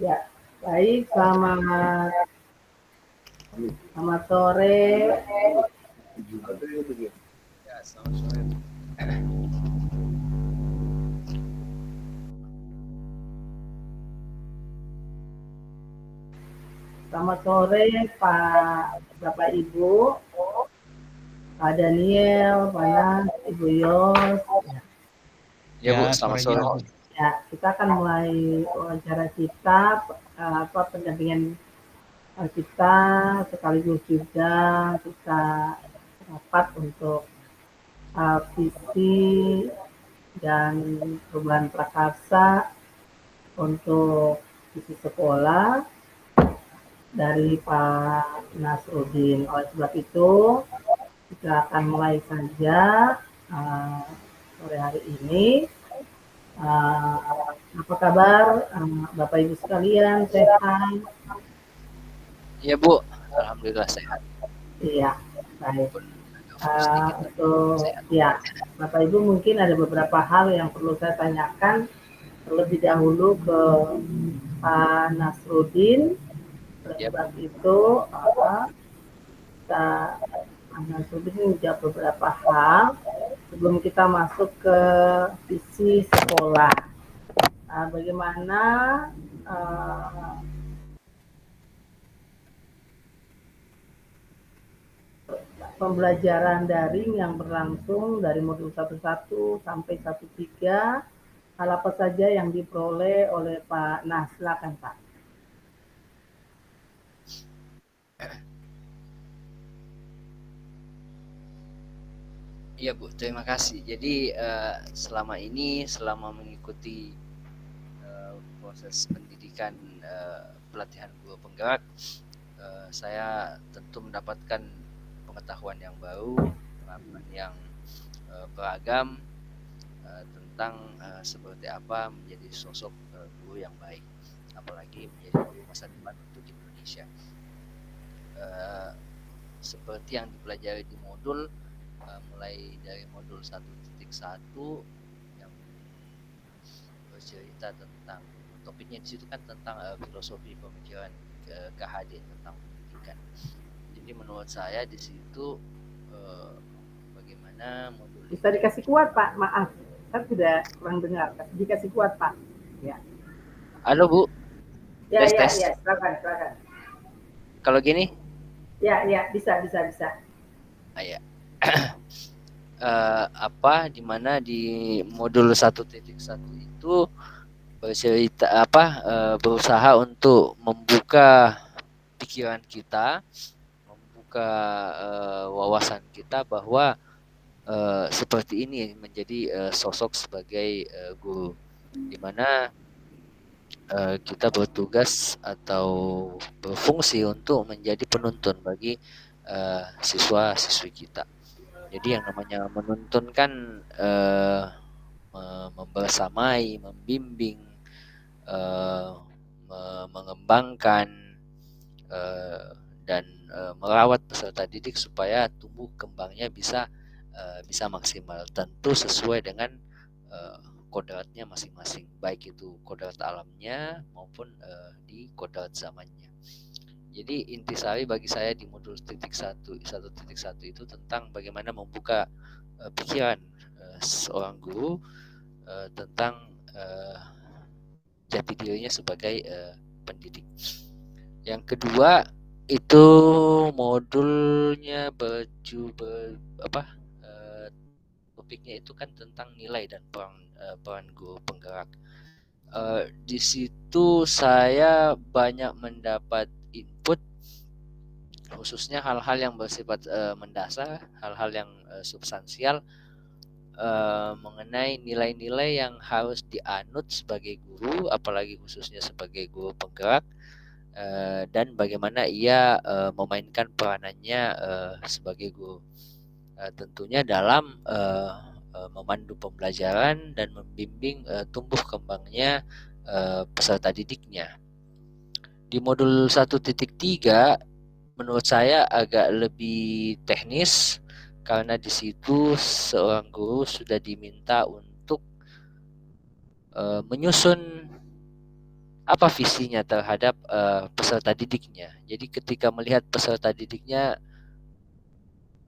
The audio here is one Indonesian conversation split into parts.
Ya, baik. Selamat sore. Ya, selamat sore. Selamat sore, Bapak Ibu, Pak Daniel, Pak Nas, Ibu Yos. Ya, Bu, Ya, selamat sore sore. juga. Ya, kita akan mulai wawancara kita, pendampingan kita, sekaligus juga kita rapat untuk visi dan perubahan prakarsa untuk visi sekolah dari Pak Nasruddin. Oleh sebab itu, kita akan mulai saja uh, sore hari ini. Uh, apa kabar Bapak Ibu sekalian? Sehat? Ya, Bu, alhamdulillah sehat. Iya, baik. Pun agak flu sedikit, tapi Untuk sehat. ya, Bapak Ibu mungkin ada beberapa hal yang perlu saya tanyakan terlebih dahulu ke Pak Nasruddin. Oleh Ya, sebab itu, kita akan menjawab beberapa hal sebelum kita masuk ke visi sekolah. Bagaimana uh, pembelajaran daring yang berlangsung dari modul 11 sampai 13, hal apa saja yang diperoleh oleh Pak Nah, silakan Pak. iya, Bu, terima kasih. Jadi selama mengikuti proses pendidikan pelatihan guru penggerak, saya tentu mendapatkan pengetahuan yang baru, pengalaman yang beragam tentang seperti apa menjadi sosok guru yang baik, apalagi menjadi guru masa depan untuk Indonesia. Uh, Seperti yang dipelajari di modul, mulai dari modul 1.1 yang bercerita tentang topiknya di situ kan tentang filosofi pemikiran KHD tentang pendidikan. Jadi menurut saya di situ bagaimana modul Bisa ini dikasih kuat Pak, maaf, saya sudah kurang dengar. Dikasih kuat Pak. Ya, Halo, Bu, ya, tes ya, tes. ya, silakan, silakan. Kalau gini, Ya, ya, bisa, bisa, bisa. ya. Apa dimana di modul 1.1 itu bercerita berusaha untuk membuka pikiran kita, membuka wawasan kita bahwa seperti ini menjadi sosok sebagai guru, di mana kita bertugas atau berfungsi untuk menjadi penuntun bagi siswa-siswi kita. Jadi yang namanya menuntun kan membersamai, membimbing, uh, mengembangkan uh, dan merawat peserta didik supaya tumbuh kembangnya bisa maksimal, tentu sesuai dengan kodratnya masing-masing, baik itu kodrat alamnya maupun di kodrat zamannya. Jadi intisari bagi saya di modul 1.1 itu tentang bagaimana membuka pikiran seorang guru tentang jati dirinya sebagai pendidik. Yang kedua itu modulnya topiknya itu kan tentang nilai dan peran guru penggerak. Di situ saya banyak mendapat input, khususnya hal-hal yang bersifat mendasar, hal-hal yang substansial mengenai nilai-nilai yang harus dianut sebagai guru, apalagi khususnya sebagai guru penggerak, dan bagaimana ia memainkan peranannya sebagai guru. Tentunya dalam memandu pembelajaran dan membimbing tumbuh kembangnya peserta didiknya. Di modul 1.3 menurut saya agak lebih teknis, karena di situ seorang guru sudah diminta untuk menyusun apa visinya terhadap peserta didiknya. Jadi ketika melihat peserta didiknya,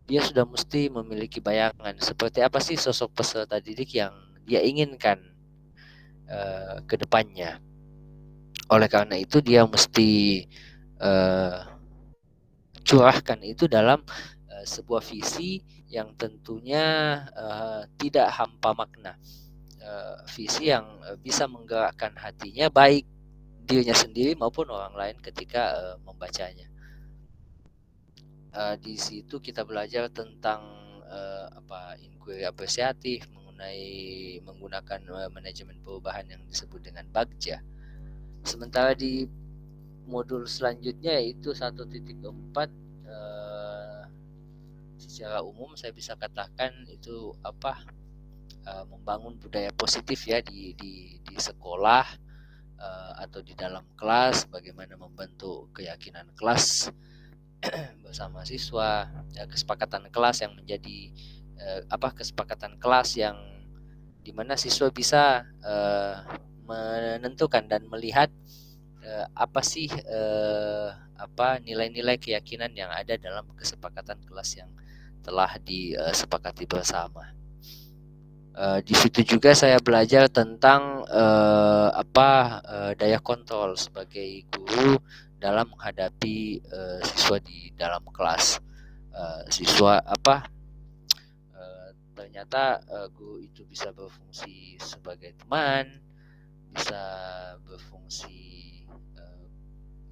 dia sudah mesti memiliki bayangan seperti apa sih sosok peserta didik yang dia inginkan ke depannya. Oleh karena itu dia mesti uh, curahkan itu dalam sebuah visi yang tentunya tidak hampa makna. Visi yang bisa menggerakkan hatinya baik dirinya sendiri maupun orang lain ketika membacanya. Di situ kita belajar tentang inquiry apresiatif mengenai menggunakan manajemen perubahan yang disebut dengan Bagja. Sementara di modul selanjutnya yaitu 1.4 secara umum saya bisa katakan itu membangun budaya positif ya di sekolah atau di dalam kelas, bagaimana membentuk keyakinan kelas bersama siswa, kesepakatan kelas yang menjadi kesepakatan kelas yang dimana siswa bisa menentukan dan melihat apa sih nilai-nilai keyakinan yang ada dalam kesepakatan kelas yang telah disepakati bersama. Di situ juga saya belajar tentang daya kontrol sebagai guru dalam menghadapi siswa di dalam kelas. Ternyata guru itu bisa berfungsi sebagai teman, bisa berfungsi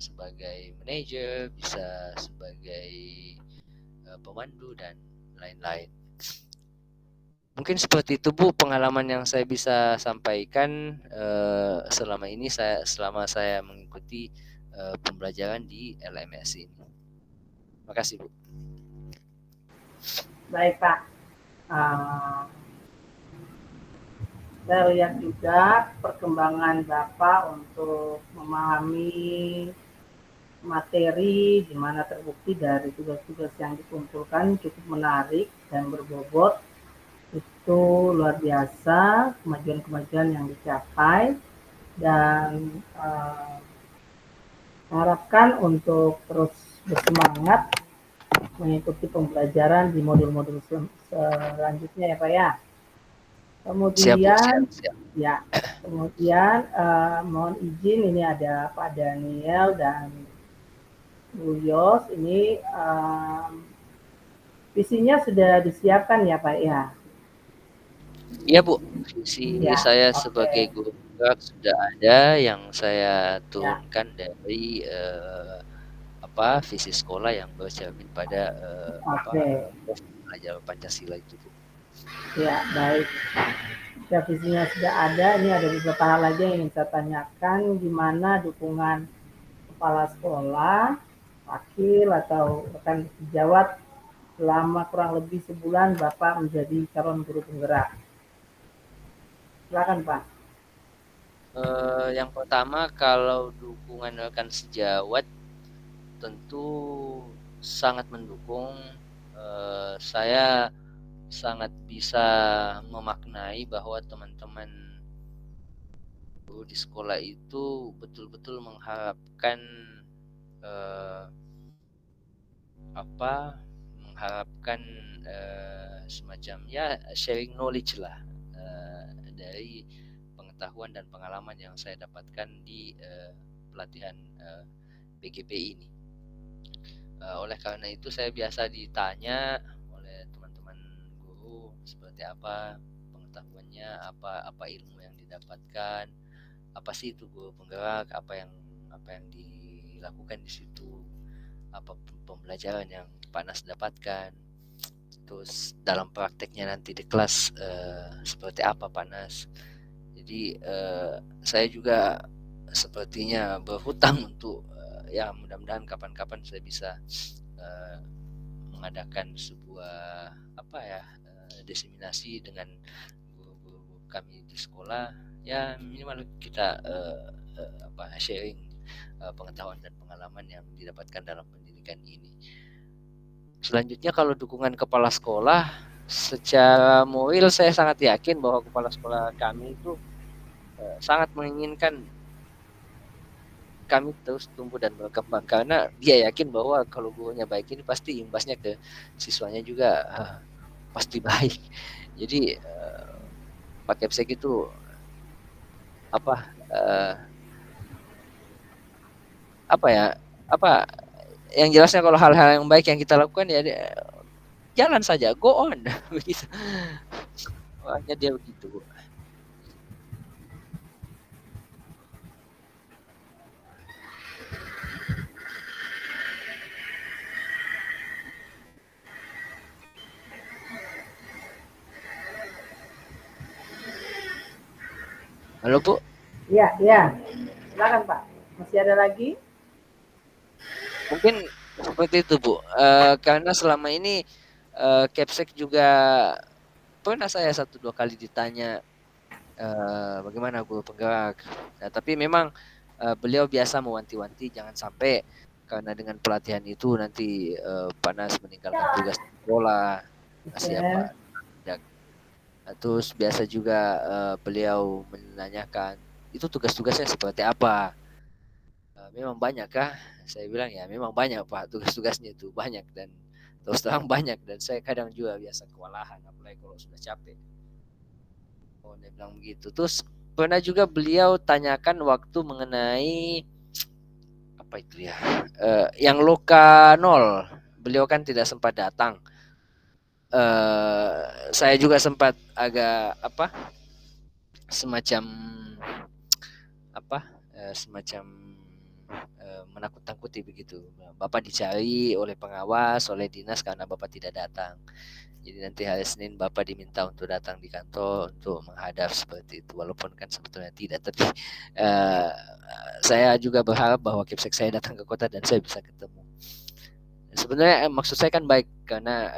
sebagai manajer, bisa sebagai pemandu dan lain-lain. Mungkin seperti itu Bu pengalaman yang saya bisa sampaikan selama saya mengikuti pembelajaran di LMS ini. Terima kasih Bu. Baik Pak. Saya lihat juga perkembangan Bapak untuk memahami materi, di mana terbukti dari tugas-tugas yang dikumpulkan cukup menarik dan berbobot. Itu luar biasa kemajuan-kemajuan yang dicapai, dan harapkan untuk terus bersemangat mengikuti pembelajaran di modul-modul selanjutnya ya Pak ya. Kemudian siap. Ya, kemudian mohon izin, ini ada Pak Daniel dan Bu Yos. Ini visinya sudah disiapkan ya Pak ya? Iya Bu, visi ya, saya sebagai guru sudah ada yang saya turunkan dari visi sekolah yang bercermin pada pelajaran Pancasila itu Bu. Ya, baik. Ya, visinya sudah ada. Ini ada beberapa hal lagi yang ingin saya tanyakan. Gimana dukungan kepala sekolah, wakil atau rekan sejawat selama kurang lebih sebulan Bapak menjadi calon guru penggerak? Silakan Pak. Yang pertama, kalau dukungan rekan sejawat tentu sangat mendukung. Saya sangat bisa memaknai bahwa teman-teman guru di sekolah itu betul-betul mengharapkan semacam ya sharing knowledge lah dari pengetahuan dan pengalaman yang saya dapatkan di pelatihan BGP ini. Oleh karena itu saya biasa ditanya oleh teman-teman guru seperti apa pengetahuannya, apa ilmu yang didapatkan, apa sih itu guru penggerak, apa yang dilakukan di situ, apa pembelajaran yang Pak Nas dapatkan, terus dalam prakteknya nanti di kelas seperti apa Pak Nas. Jadi saya juga sepertinya berhutang untuk ya mudah-mudahan kapan-kapan saya bisa mengadakan sebuah diseminasi dengan guru-guru kami di sekolah, ya minimal kita sharing pengetahuan dan pengalaman yang didapatkan dalam pendidikan ini. Selanjutnya kalau dukungan kepala sekolah, secara moral saya sangat yakin bahwa kepala sekolah kami itu sangat menginginkan kami terus tumbuh dan berkembang karena dia yakin bahwa kalau gurunya baik ini pasti imbasnya ke siswanya juga pasti baik. Jadi Pak Kepsek itu apa apa ya apa yang jelasnya kalau hal-hal yang baik yang kita lakukan ya jalan saja, go on begitu. Makanya dia begitu. Halo Bu. Iya, iya. Silakan Pak. Masih ada lagi? Mungkin seperti itu Bu. Karena selama ini Kepsek juga pernah saya 1-2 kali ditanya bagaimana guru penggerak. Nah, tapi memang beliau biasa mewanti-wanti jangan sampai karena dengan pelatihan itu nanti panas meninggalkan tugas sekolah. Oke. Siapa? Terus biasa juga beliau menanyakan itu tugas-tugasnya seperti apa. Memang banyak kah? Saya bilang ya memang banyak Pak, tugas-tugasnya itu banyak dan terus terang banyak dan saya kadang juga biasa kewalahan apalagi kalau sudah capek. Oh, dia bilang begitu. Terus pernah juga beliau tanyakan waktu mengenai apa itu ya? Yang Loka 0. Beliau kan tidak sempat datang. Saya juga sempat agak apa? Semacam apa? Semacam menakut-nakuti begitu. Bapak dicari oleh pengawas, oleh dinas karena Bapak tidak datang. Jadi nanti hari Senin Bapak diminta untuk datang di kantor untuk menghadap seperti itu. Walaupun kan sebetulnya tidak, tapi uh, saya juga berharap bahwa Kepsek saya datang ke kota dan saya bisa ketemu. Sebenarnya maksud saya kan baik karena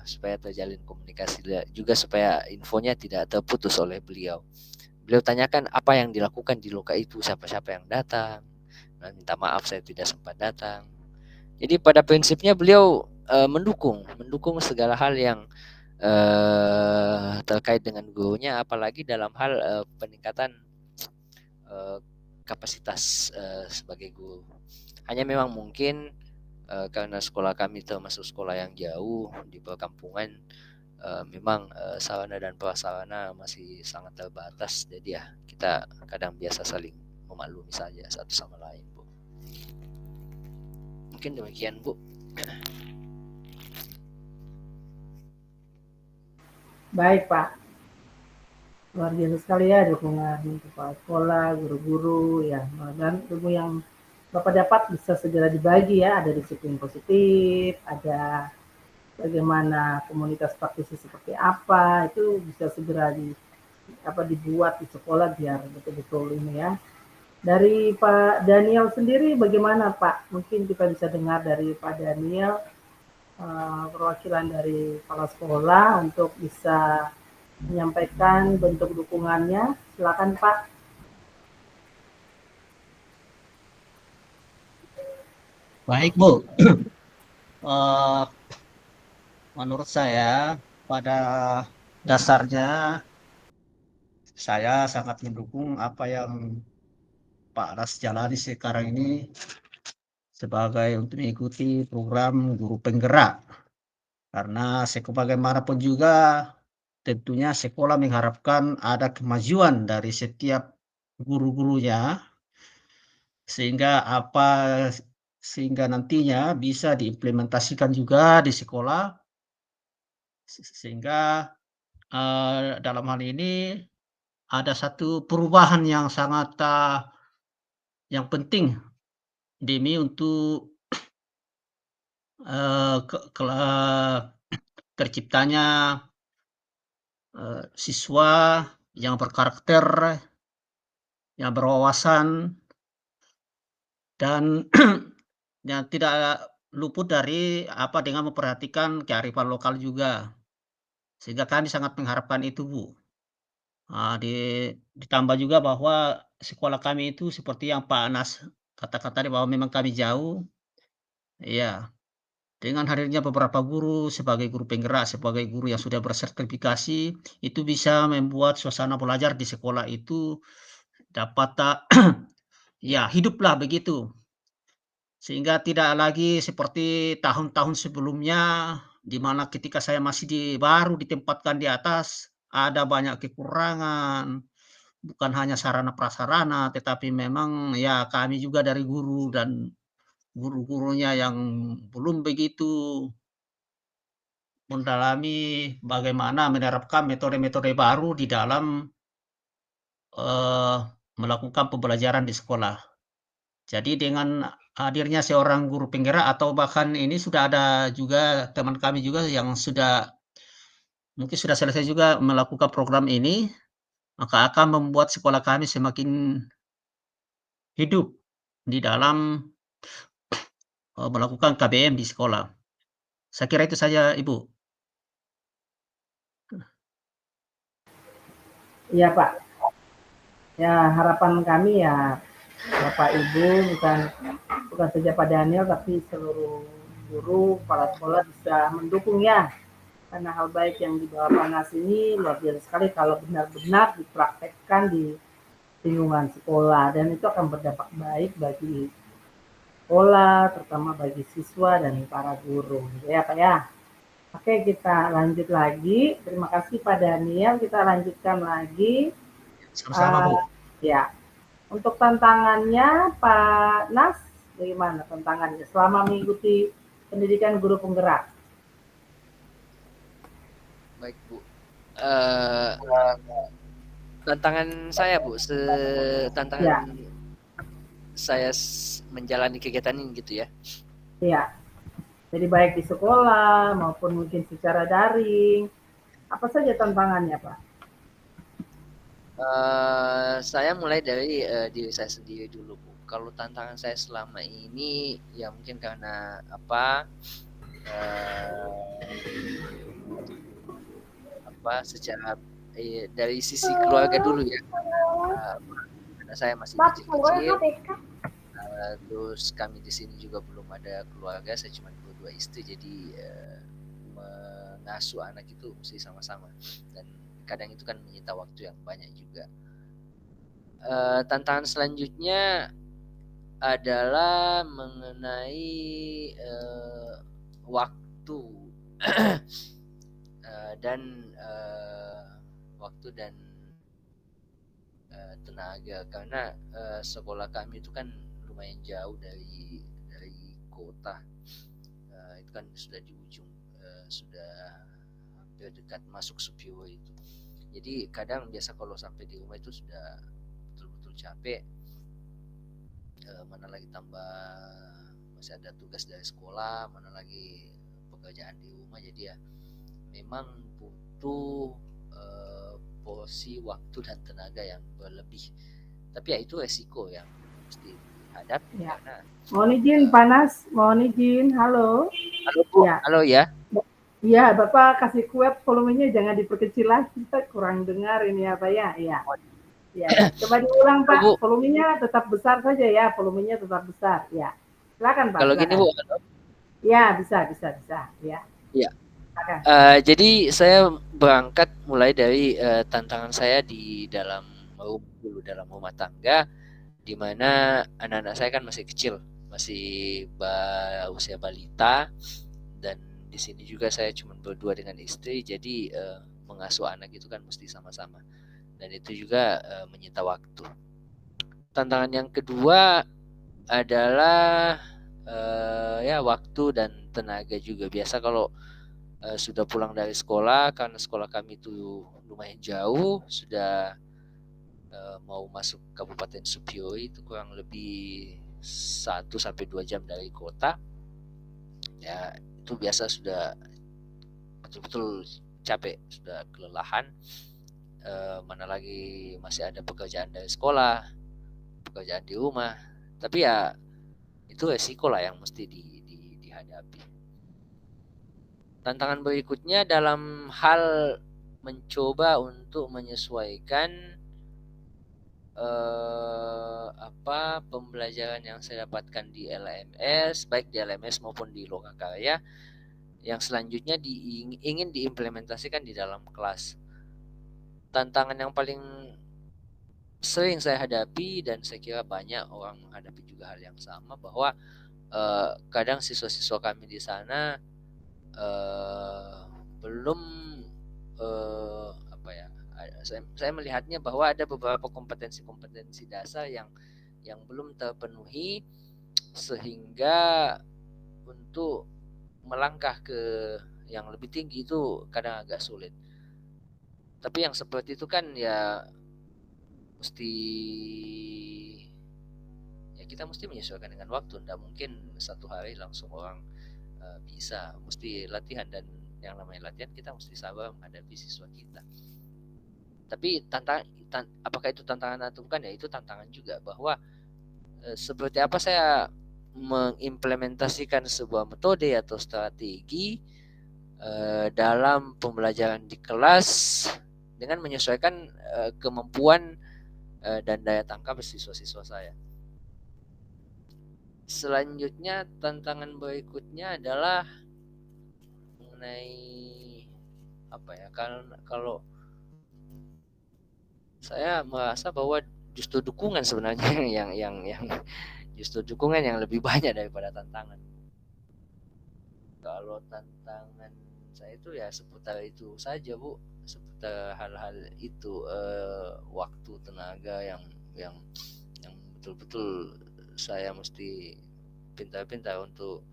supaya terjalin komunikasi juga supaya infonya tidak terputus oleh beliau. Beliau tanyakan apa yang dilakukan di loka itu, siapa-siapa yang datang. Nah, minta maaf saya tidak sempat datang. Jadi pada prinsipnya beliau mendukung segala hal yang terkait dengan gurunya, apalagi dalam hal peningkatan uh, kapasitas sebagai guru. Hanya memang mungkin karena sekolah kami termasuk sekolah yang jauh di perkampungan, memang sarana dan prasarana masih sangat terbatas. Jadi ya kita kadang biasa saling memaklumi saja satu sama lain, Bu. Mungkin demikian, Bu. Baik Pak. Luar biasa sekali ya dukungan kepala sekolah, guru-guru ya. Dan ilmu yang Bapak dapat bisa segera dibagi ya. Ada disiplin positif, ada bagaimana komunitas praktisi seperti apa, itu bisa segera dibuat di sekolah biar betul-betul ini ya. Dari Pak Daniel sendiri bagaimana Pak? Mungkin kita bisa dengar dari Pak Daniel perwakilan dari kepala sekolah untuk bisa menyampaikan bentuk dukungannya. Silakan Pak. Baik Bu, menurut saya pada dasarnya saya sangat mendukung apa yang Pak Ras jalani sekarang ini sebagai untuk mengikuti program guru penggerak. Karena sebagaimanapun juga tentunya sekolah mengharapkan ada kemajuan dari setiap guru-gurunya sehingga nantinya bisa diimplementasikan juga di sekolah sehingga dalam hal ini ada satu perubahan yang sangat yang penting demi untuk terciptanya siswa yang berkarakter, yang berwawasan, dan yang tidak luput dari dengan memperhatikan kearifan lokal juga. Sehingga kami sangat mengharapkan itu, Bu. Ditambah juga bahwa sekolah kami itu seperti yang Pak Anas katakan tadi bahwa memang kami jauh. Iya, dengan hadirnya beberapa guru sebagai guru penggerak, sebagai guru yang sudah bersertifikasi, itu bisa membuat suasana belajar di sekolah itu dapat ya hiduplah begitu. Sehingga tidak lagi seperti tahun-tahun sebelumnya, di mana ketika saya masih baru ditempatkan di atas, ada banyak kekurangan, bukan hanya sarana prasarana, tetapi memang ya kami juga dari guru dan guru-gurunya yang belum begitu mendalami bagaimana menerapkan metode-metode baru di dalam, eee, melakukan pembelajaran di sekolah. Jadi dengan hadirnya seorang guru penggerak atau bahkan ini sudah ada juga teman kami juga yang mungkin sudah selesai juga melakukan program ini, maka akan membuat sekolah kami semakin hidup di dalam, melakukan KBM di sekolah. Saya kira itu saja, Ibu. Iya Pak, ya harapan kami ya Bapak Ibu bukan saja Pak Daniel tapi seluruh guru, kepala sekolah bisa mendukung ya. Karena hal baik yang dibawa Panas ini luar biasa sekali kalau benar-benar dipraktekkan di lingkungan sekolah dan itu akan berdampak baik bagi sekolah, terutama bagi siswa dan para guru. Ya Pak ya. Oke, kita lanjut lagi. Terima kasih Pak Daniel. Kita lanjutkan lagi. Sama-sama, Bu. Ya, untuk tantangannya Pak Nas, bagaimana tantangannya selama mengikuti pendidikan guru penggerak? Baik Bu, tantangan saya Bu, tantangan saya menjalani kegiatan ini gitu ya. Iya, jadi baik di sekolah maupun mungkin secara daring. Apa saja tantangannya Pak? Saya mulai dari diri saya sendiri dulu Bu. Kalau tantangan saya selama ini ya mungkin karena secara dari sisi keluarga dulu ya, karena saya masih kecil-kecil, terus kami di sini juga belum ada keluarga, saya cuma berdua istri, jadi mengasuh anak itu mesti sama-sama dan kadang itu kan menyita waktu yang banyak juga. Tantangan selanjutnya adalah mengenai waktu dan tenaga karena sekolah kami itu kan lumayan jauh dari kota, itu kan sudah di ujung, sudah hampir dekat masuk Supio itu. Jadi kadang biasa kalau sampai di rumah itu sudah betul-betul capek, mana lagi tambah masih ada tugas dari sekolah, mana lagi pekerjaan di rumah, jadi ya memang butuh porsi waktu dan tenaga yang berlebih. Tapi ya itu resiko yang mesti dihadapi ya. Karena mohon izin Panas, mohon izin. Halo. Halo Bu. Ya. Halo ya. Iya, Bapak kasih kuat volumenya jangan diperkecil lagi, kita kurang dengar ini apa ya? Iya. Ya, coba diulang Pak, volumenya tetap besar saja ya, volumenya tetap besar. Ya, silakan Pak. Kalau silakan. Gini Bu. Ya, bisa. Ya. Iya. Jadi saya berangkat mulai dari tantangan saya di dalam rumah tangga, di mana anak-anak saya kan masih kecil, masih usia balita, dan di sini juga saya cuma berdua dengan istri, jadi mengasuh anak itu kan mesti sama-sama, dan itu juga menyita waktu. Tantangan yang kedua adalah ya waktu dan tenaga juga. Biasa kalau sudah pulang dari sekolah, karena sekolah kami itu lumayan jauh, sudah mau masuk Kabupaten Supio itu kurang lebih 1-2 jam dari kota. Ya itu biasa sudah betul-betul capek, sudah kelelahan, mana lagi masih ada pekerjaan dari sekolah, pekerjaan di rumah. Tapi ya itu resiko lah yang mesti dihadapi. Tantangan berikutnya dalam hal mencoba untuk menyesuaikan pembelajaran yang saya dapatkan di LMS, baik di LMS maupun di Lokakarya, yang selanjutnya ingin diimplementasikan di dalam kelas. Tantangan yang paling sering saya hadapi, dan saya kira banyak orang menghadapi juga hal yang sama, bahwa kadang siswa-siswa kami di sana belum saya melihatnya bahwa ada beberapa kompetensi dasar yang belum terpenuhi, sehingga untuk melangkah ke yang lebih tinggi itu kadang agak sulit. Tapi yang seperti itu kan ya kita mesti menyesuaikan dengan waktu. Tidak mungkin satu hari langsung orang bisa, mesti latihan, dan yang namanya latihan kita mesti sabar menghadapi siswa kita. Tapi apakah itu tantangan atau bukan, ya itu tantangan juga, bahwa seperti apa saya mengimplementasikan sebuah metode atau strategi dalam pembelajaran di kelas dengan menyesuaikan kemampuan dan daya tangkap siswa-siswa saya. Selanjutnya, tantangan berikutnya adalah mengenai kalau saya merasa bahwa justru dukungan sebenarnya yang justru dukungan yang lebih banyak daripada tantangan. Kalau tantangan saya itu ya seputar itu saja, Bu, seputar hal-hal itu, waktu, tenaga yang betul-betul saya mesti pintar-pintar untuk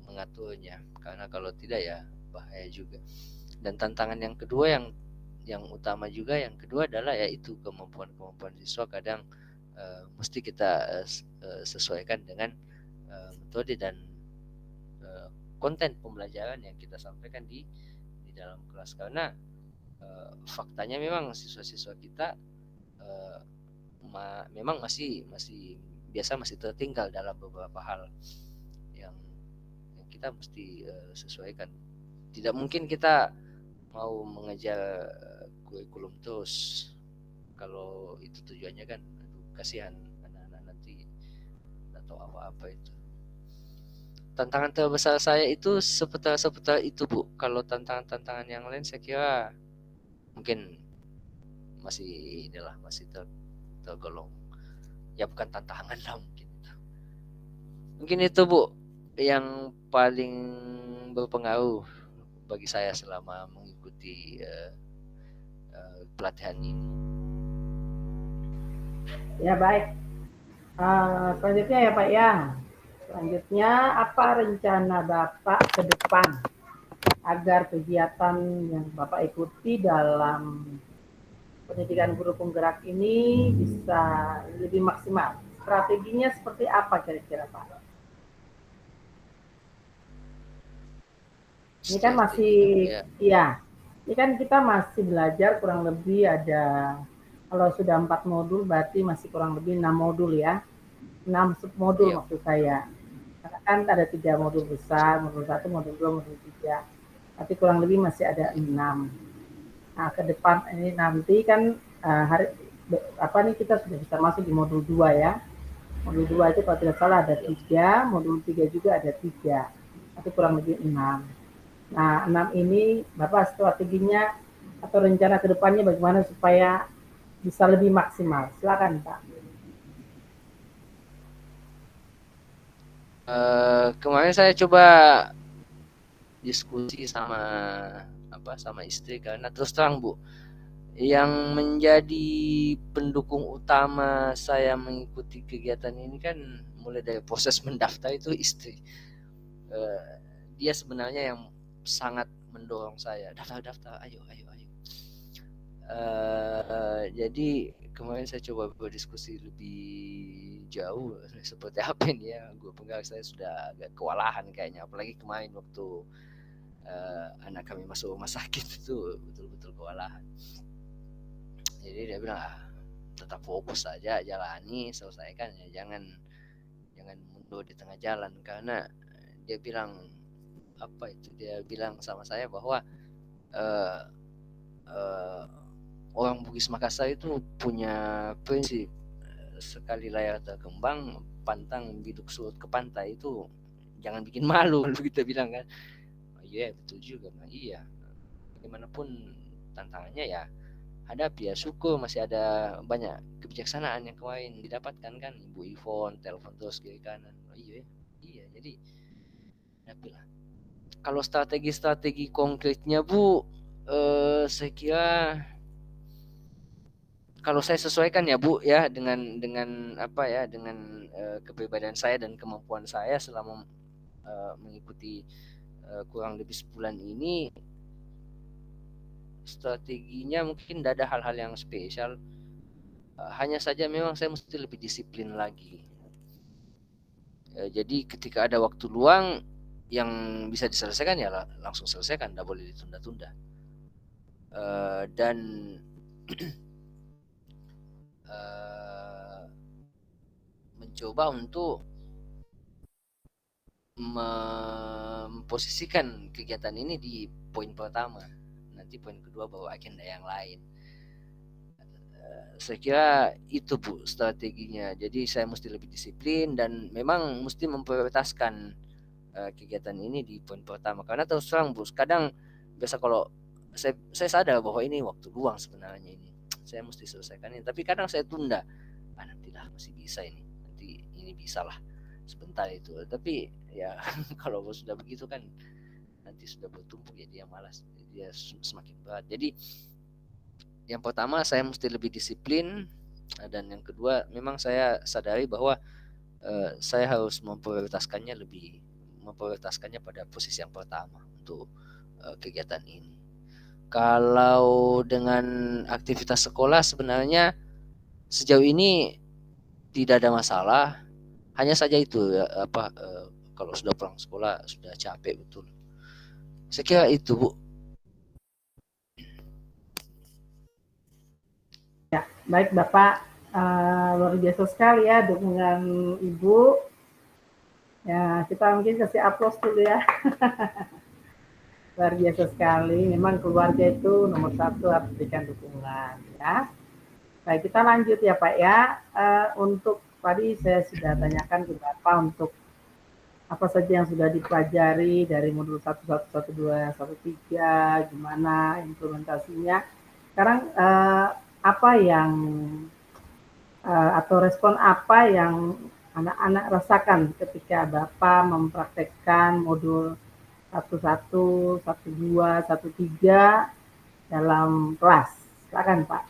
mengaturnya, karena kalau tidak ya bahaya juga. Dan tantangan yang kedua yang utama juga, yang kedua adalah yaitu kemampuan siswa kadang mesti kita sesuaikan dengan metode dan konten pembelajaran yang kita sampaikan di dalam kelas, karena faktanya memang siswa-siswa kita memang masih tertinggal dalam beberapa hal yang kita mesti sesuaikan. Tidak mungkin kita mau mengejar kurikulum terus, kalau itu tujuannya kan kasihan anak-anak nanti atau apa-apa itu. Tantangan terbesar saya itu seputar itu, Bu. Kalau tantangan yang lain saya kira mungkin masih tergolong ya bukan tantangan lah mungkin itu, Bu, yang paling berpengaruh bagi saya selama mengikuti pelatihan ini. Ya, baik. Selanjutnya ya Pak Yang. Selanjutnya, apa rencana Bapak ke depan agar kegiatan yang Bapak ikuti dalam pendidikan guru penggerak ini bisa lebih maksimal? Strateginya seperti apa kira-kira, Pak? Ini kan masih, ini kan kita masih belajar kurang lebih ada, kalau sudah 4 modul berarti masih kurang lebih 6 modul ya. 6 submodul maksud saya. Karena kan ada 3 modul besar, modul 1, modul 2, modul 3. Tapi kurang lebih masih ada 6. Nah, ke depan ini nanti kan kita sudah bisa masuk di modul 2 ya. Modul 2 itu kalau tidak salah ada 3, modul 3 juga ada 3. Tapi kurang lebih 6. Nah, 6 ini Bapak strateginya atau rencana ke depannya bagaimana supaya bisa lebih maksimal? Silakan, Pak. Kemarin saya coba diskusi sama istri, karena terus terang, Bu, yang menjadi pendukung utama saya mengikuti kegiatan ini kan mulai dari proses mendaftar itu istri. Dia sebenarnya yang sangat mendorong saya, daftar, ayo. Jadi kemarin saya coba berdiskusi lebih jauh seperti apa ini ya, guru penggerak saya sudah agak kewalahan kayaknya, apalagi kemarin waktu anak kami masuk rumah sakit itu betul-betul kewalahan. Jadi dia bilang tetap fokus saja, jalani, selesaikan ya, jangan mundur di tengah jalan, karena dia bilang sama saya bahwa orang Bugis Makassar itu punya prinsip, sekali layar terkembang pantang biduk surut ke pantai, itu jangan bikin malu, kita bilang kan. Iya, betul juga, iya, bagaimanapun tantangannya ya hadapi, ya syukur masih ada banyak kebijaksanaan yang kemarin didapatkan kan, Ibu Ivon telepon terus kiri kanan. Oh iya jadi hadapi lah. Kalau strategi konkretnya Bu, saya kira kalau saya sesuaikan ya Bu ya dengan apa ya, dengan kepribadian saya dan kemampuan saya selama mengikuti kurang lebih sebulan ini, strateginya mungkin tidak ada hal-hal yang spesial, hanya saja memang saya mesti lebih disiplin lagi. Jadi ketika ada waktu luang yang bisa diselesaikan ya langsung selesaikan, tidak boleh ditunda-tunda. Dan mencoba untuk memposisikan kegiatan ini di poin pertama, nanti poin kedua bawa agenda yang lain. Saya kira itu Bu strateginya. Jadi saya mesti lebih disiplin dan memang mesti memprioritaskan kegiatan ini di poin pertama, karena terus terang Bu, kadang biasa kalau saya sadar bahwa ini waktu luang sebenarnya, ini saya mesti selesaikan ini, tapi kadang saya tunda, nantilah masih bisa nanti ini bisa lah sebentar itu, tapi ya kalau sudah begitu kan nanti sudah bertumpuk ya, dia malas, dia semakin berat. Jadi yang pertama saya mesti lebih disiplin, dan yang kedua memang saya sadari bahwa saya harus memprioritaskannya pada posisi yang pertama untuk kegiatan ini. Kalau dengan aktivitas sekolah sebenarnya sejauh ini tidak ada masalah, hanya saja itu kalau sudah pulang sekolah sudah capek betul. Saya kira itu Bu. Ya, baik Bapak, luar biasa sekali ya dukungan Ibu. Ya, kita mungkin kasih aplaus dulu ya. Luar biasa sekali, memang keluarga itu nomor satu, harus berikan dukungan ya. Baik, kita lanjut ya Pak ya. Untuk tadi saya sudah tanyakan ke Bapak untuk apa saja yang sudah dipelajari dari modul 1, 1, 1, 2, 1, 3, gimana implementasinya. Sekarang apa yang atau respon apa yang anak-anak rasakan ketika Bapak mempraktekkan modul 1, 1, 1, 2, 1, 3 dalam kelas? Silakan Pak.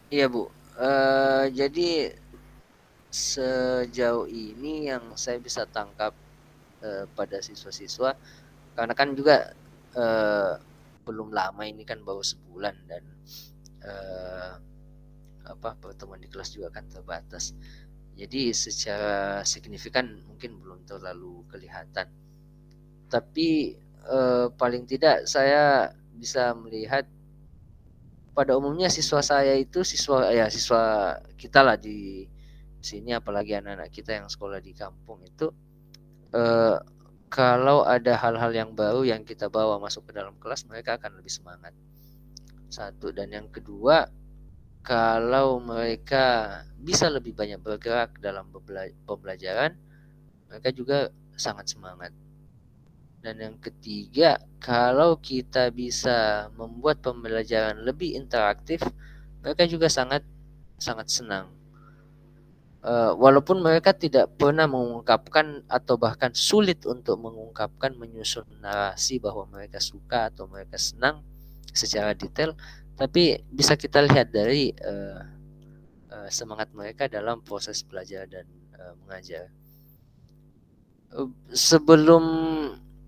Iya Bu, jadi sejauh ini yang saya bisa tangkap pada siswa-siswa, karena kan juga belum lama ini kan, baru sebulan, dan pertemuan di kelas juga kan terbatas, jadi secara signifikan mungkin belum terlalu kelihatan, tapi paling tidak saya bisa melihat pada umumnya siswa saya itu siswa kita lah di sini, apalagi anak-anak kita yang sekolah di kampung itu, kalau ada hal-hal yang baru yang kita bawa masuk ke dalam kelas, mereka akan lebih semangat. Satu, dan yang kedua, kalau mereka bisa lebih banyak bergerak dalam pembelajaran, mereka juga sangat semangat. Dan yang ketiga, kalau kita bisa membuat pembelajaran lebih interaktif, mereka juga sangat senang. Walaupun mereka tidak pernah mengungkapkan atau bahkan sulit untuk mengungkapkan, menyusun narasi bahwa mereka suka atau mereka senang secara detail, tapi bisa kita lihat dari semangat mereka dalam proses belajar dan mengajar.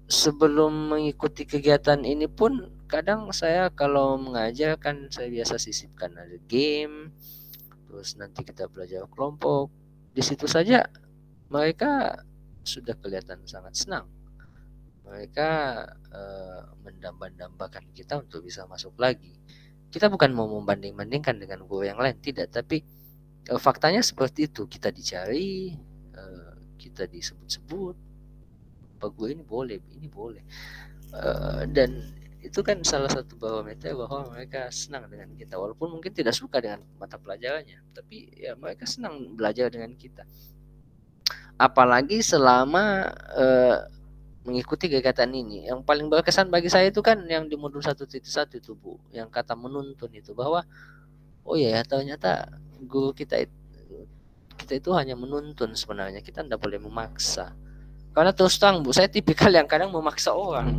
Sebelum mengikuti kegiatan ini pun, kadang saya kalau mengajar kan saya biasa sisipkan ada game, terus nanti kita belajar kelompok. Di situ saja mereka sudah kelihatan sangat senang. Mereka mendambakan kita untuk bisa masuk lagi. Kita bukan mau membanding-bandingkan dengan guru yang lain, tidak. Tapi faktanya seperti itu. Kita dicari, kita disebut-sebut, Pak guru ini boleh, dan itu kan salah satu barometer bahwa mereka senang dengan kita, walaupun mungkin tidak suka dengan mata pelajarannya, tapi ya mereka senang belajar dengan kita. Apalagi selama mengikuti kegiatan ini. Yang paling berkesan bagi saya itu kan yang di modul 1.1 itu Bu, yang kata menuntun itu, bahwa oh ya ternyata guru kita itu hanya menuntun sebenarnya, kita tidak boleh memaksa. Karena terus terang Bu, saya tipikal yang kadang memaksa orang.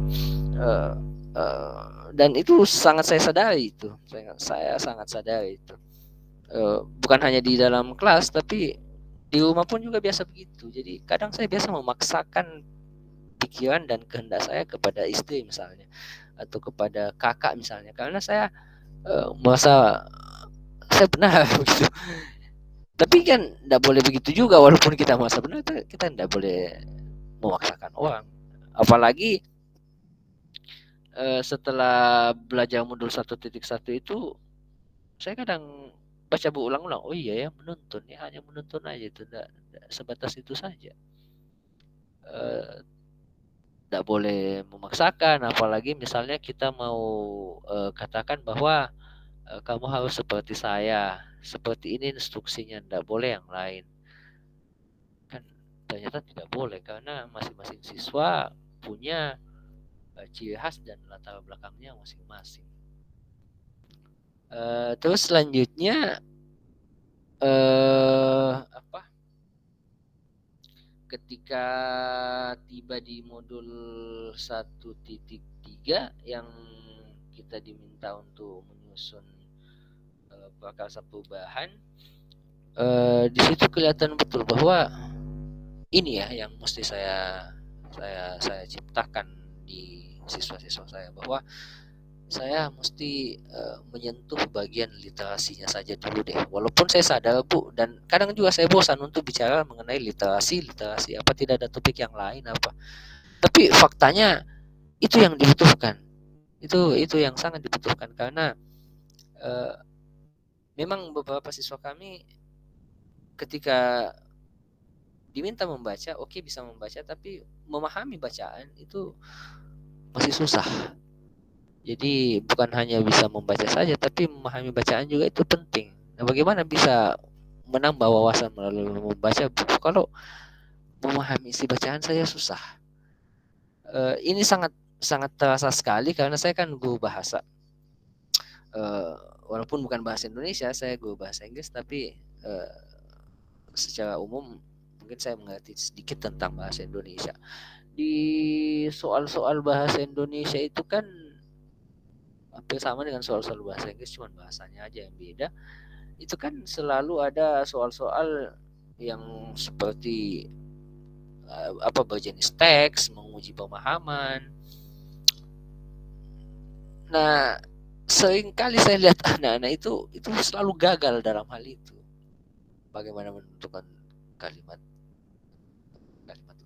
Dan itu sangat saya sadari itu. Saya sangat sadari itu. Bukan hanya di dalam kelas, tapi di rumah pun juga biasa begitu. Jadi kadang saya biasa memaksakan pikiran dan kehendak saya kepada istri misalnya, atau kepada kakak misalnya, karena saya merasa saya benar begitu. Tapi kan tidak boleh begitu juga, walaupun kita merasa benar, kita tidak boleh memaksakan orang. Apalagi setelah belajar modul 1.1 itu, saya kadang baca berulang-ulang, oh iya ya, menuntun ya, hanya menuntun aja itu, tidak sebatas itu saja. Tidak boleh memaksakan, apalagi misalnya kita mau katakan bahwa kamu harus seperti saya, seperti ini instruksinya, tidak boleh yang lain. Kan ternyata tidak boleh, karena masing-masing siswa punya ciri khas dan latar belakangnya masing-masing. Terus selanjutnya ketika tiba di modul 1.3 yang kita diminta untuk menyusun prakarsa perubahan, di situ kelihatan betul bahwa ini ya yang mesti saya ciptakan di siswa-siswa saya, bahwa saya mesti menyentuh bagian literasinya saja dulu deh. Walaupun saya sadar Bu, dan kadang juga saya bosan untuk bicara mengenai literasi apa, tidak ada topik yang lain apa. Tapi faktanya itu yang dibutuhkan. Itu yang sangat dibutuhkan, karena memang beberapa siswa kami ketika diminta membaca, oke, bisa membaca, tapi memahami bacaan itu masih susah. Jadi bukan hanya bisa membaca saja, tapi memahami bacaan juga itu penting. Nah, bagaimana bisa menambah wawasan melalui membaca buku kalau memahami isi bacaan saya susah? Ini sangat terasa sekali karena saya kan guru bahasa. Walaupun bukan bahasa Indonesia, saya guru bahasa Inggris, tapi secara umum mungkin saya mengerti sedikit tentang bahasa Indonesia. Di soal-soal bahasa Indonesia itu kan hampir sama dengan soal-soal bahasa Inggris, cuma bahasanya aja yang beda. Itu kan selalu ada soal-soal yang seperti berjenis teks, menguji pemahaman. Nah, seringkali saya lihat anak-anak itu selalu gagal dalam hal itu. Bagaimana menentukan kalimat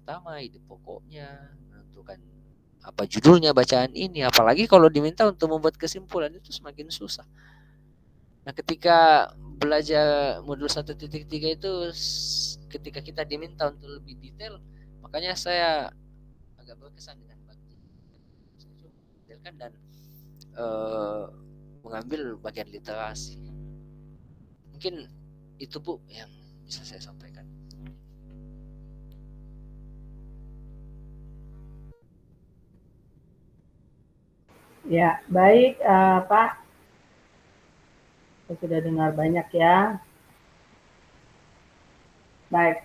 utama, ide pokoknya, menentukan apa judulnya bacaan ini, apalagi kalau diminta untuk membuat kesimpulan, itu semakin susah. Nah, ketika belajar modul 1.3 itu, ketika kita diminta untuk lebih detail, makanya saya agak berkesan dengan detailkan dan mengambil bagian literasi. Mungkin itu Bu yang bisa saya sampaikan. Ya, baik Pak. Saya sudah dengar banyak ya. Baik,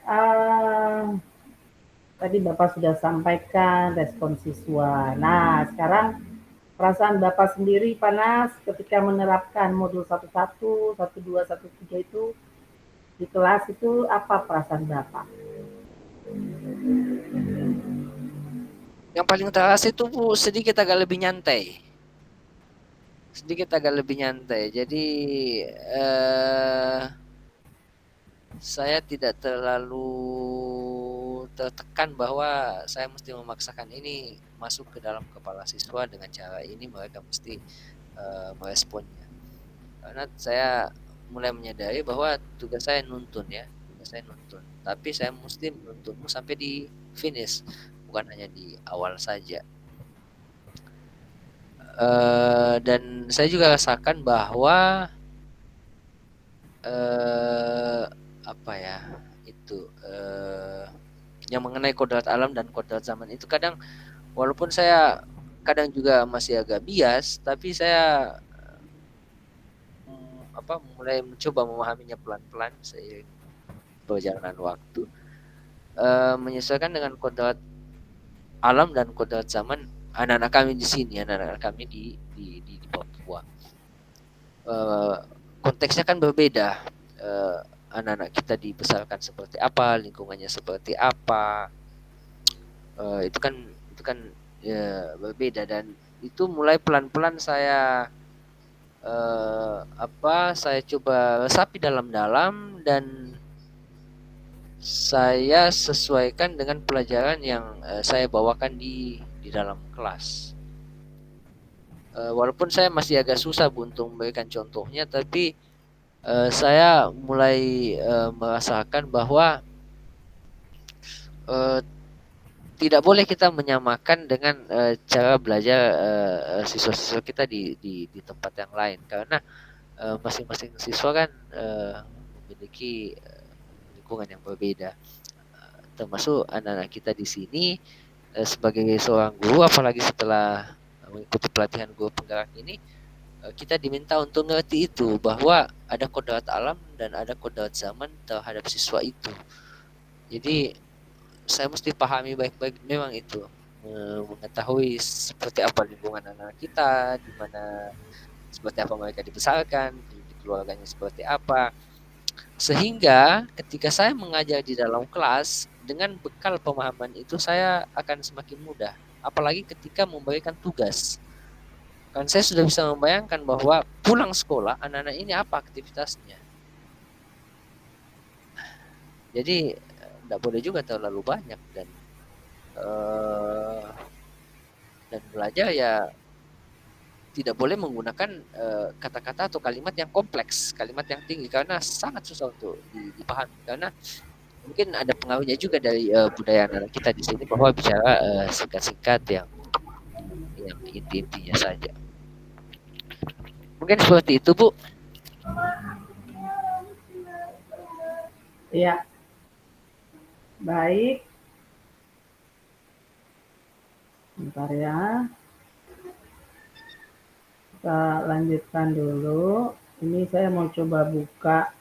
tadi Bapak sudah sampaikan respon siswa. Nah, sekarang perasaan Bapak sendiri, Pak Nas, ketika menerapkan modul 11, 12, 13 itu di kelas itu, apa perasaan Bapak? Yang paling terasa itu Bu, sedikit agak lebih nyantai. Jadi saya tidak terlalu tertekan bahwa saya mesti memaksakan ini masuk ke dalam kepala siswa dengan cara ini, mereka mesti meresponnya. Karena saya mulai menyadari bahwa tugas saya nuntun. Tapi saya mesti menuntunmu sampai di finish, bukan hanya di awal saja. Dan saya juga rasakan bahwa yang mengenai kodrat alam dan kodrat zaman itu kadang walaupun saya kadang juga masih agak bias, tapi saya mulai mencoba memahaminya pelan-pelan seiring perjalanan waktu, menyesuaikan dengan kodrat alam dan kodrat zaman anak-anak kami di sini, anak-anak kami di Papua. Konteksnya kan berbeda. Anak-anak kita dibesarkan seperti apa, lingkungannya seperti apa, itu kan ya, berbeda, dan itu mulai pelan-pelan saya saya coba resapi dalam-dalam dan saya sesuaikan dengan pelajaran yang saya bawakan di dalam kelas. Walaupun saya masih agak susah untuk memberikan contohnya, tapi saya mulai merasakan bahwa tidak boleh kita menyamakan dengan cara belajar siswa-siswa kita di tempat yang lain, karena masing-masing siswa kan memiliki lingkungan yang berbeda, termasuk anak-anak kita di sini. Sebagai seorang guru, apalagi setelah mengikuti pelatihan guru penggerak ini, kita diminta untuk ngerti itu bahwa ada kodrat alam dan ada kodrat zaman terhadap siswa itu. Jadi saya mesti pahami baik-baik memang itu, mengetahui seperti apa lingkungan anak kita, di mana seperti apa mereka dibesarkan, di keluarganya seperti apa, sehingga ketika saya mengajar di dalam kelas dengan bekal pemahaman itu, saya akan semakin mudah. Apalagi ketika memberikan tugas, kan saya sudah bisa membayangkan bahwa pulang sekolah anak-anak ini apa aktivitasnya. Jadi tidak boleh juga terlalu banyak, dan belajar ya tidak boleh menggunakan kata-kata atau kalimat yang kompleks, kalimat yang tinggi, karena sangat susah untuk dipahami. Karena mungkin ada pengaruhnya juga dari budaya anak kita di sini bahwa bicara singkat-singkat yang inti-intinya saja. Mungkin seperti itu, Bu. Iya. Baik. Bentar ya. Kita lanjutkan dulu. Ini saya mau coba buka.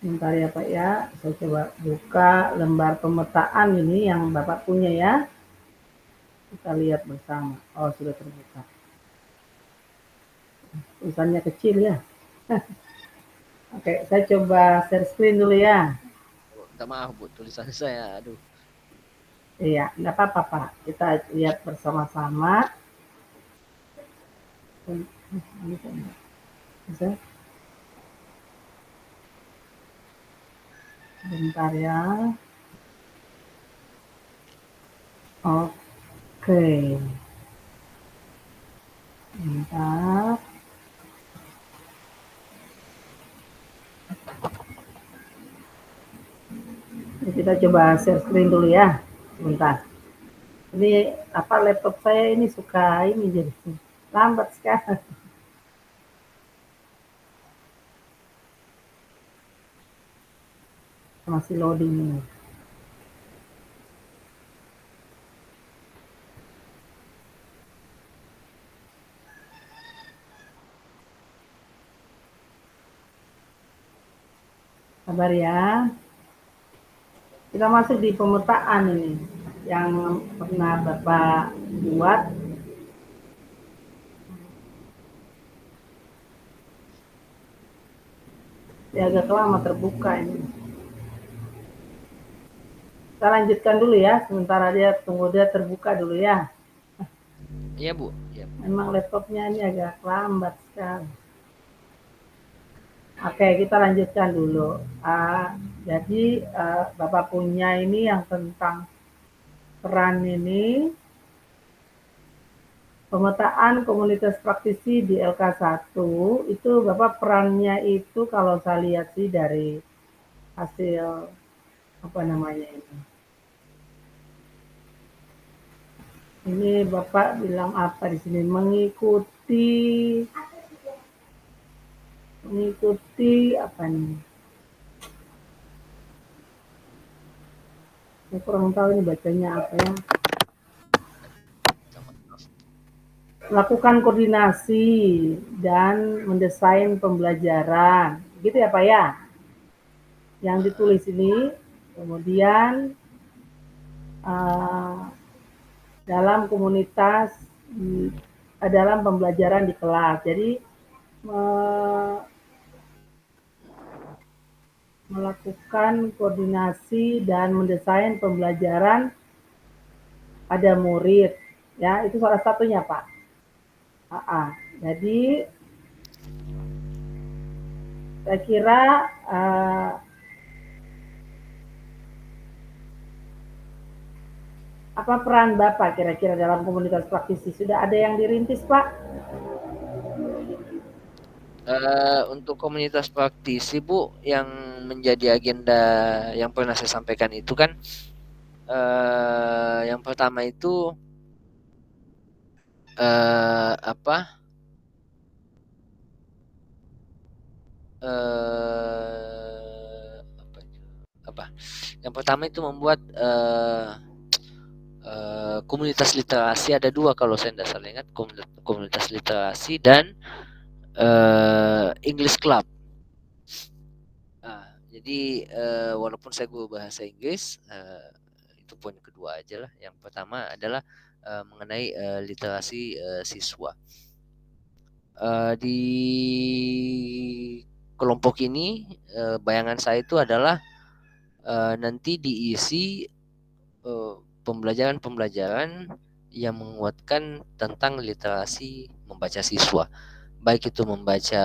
Bentar ya Pak ya. Saya coba buka lembar pemetaan ini yang Bapak punya ya. Kita lihat bersama. Oh, sudah terbuka. Tulisannya kecil ya. Oke, saya coba share screen dulu ya. Minta maaf Bu, tulisan saya, aduh. Iya, enggak apa-apa Pak. Kita lihat bersama-sama. Bisa? Bentar ya. Oke. Bentar. Kita coba share screen dulu ya. Sebentar. Ini laptop saya ini suka ini jadi lambat sekali. Masih loading ini. Sabar ya. Kita masuk di pemetaan ini yang pernah Bapak buat. Ya agak lama terbuka ini. Kita lanjutkan dulu ya, sementara dia tunggu dia terbuka dulu ya. Iya Bu. Ya. Memang laptopnya ini agak lambat sekali. Oke, kita lanjutkan dulu. Jadi Bapak punya ini yang tentang peran ini, pemetaan komunitas praktisi di LK1, itu Bapak perannya itu kalau saya lihat sih dari hasil apa namanya ini. Ini Bapak bilang apa di sini? Mengikuti apa nih? Saya kurang tahu ini bacanya apa ya. Melakukan koordinasi dan mendesain pembelajaran. Gitu ya Pak ya? Yang ditulis ini, kemudian dalam komunitas, dalam pembelajaran di kelas. Jadi melakukan koordinasi dan mendesain pembelajaran pada murid. Ya, itu salah satunya, Pak. Jadi saya kira apa peran Bapak kira-kira dalam komunitas praktisi? Sudah ada yang dirintis, Pak? Untuk komunitas praktisi, Bu, yang menjadi agenda yang pernah saya sampaikan itu kan, yang pertama itu Yang pertama itu membuat komunitas literasi. Ada dua kalau saya tidak salah ingat, komunitas literasi dan English Club. Jadi walaupun saya guru bahasa Inggris, itu poin kedua aja lah. Yang pertama adalah mengenai literasi siswa. Di kelompok ini bayangan saya itu adalah nanti diisi pembelajaran-pembelajaran yang menguatkan tentang literasi membaca siswa, baik itu membaca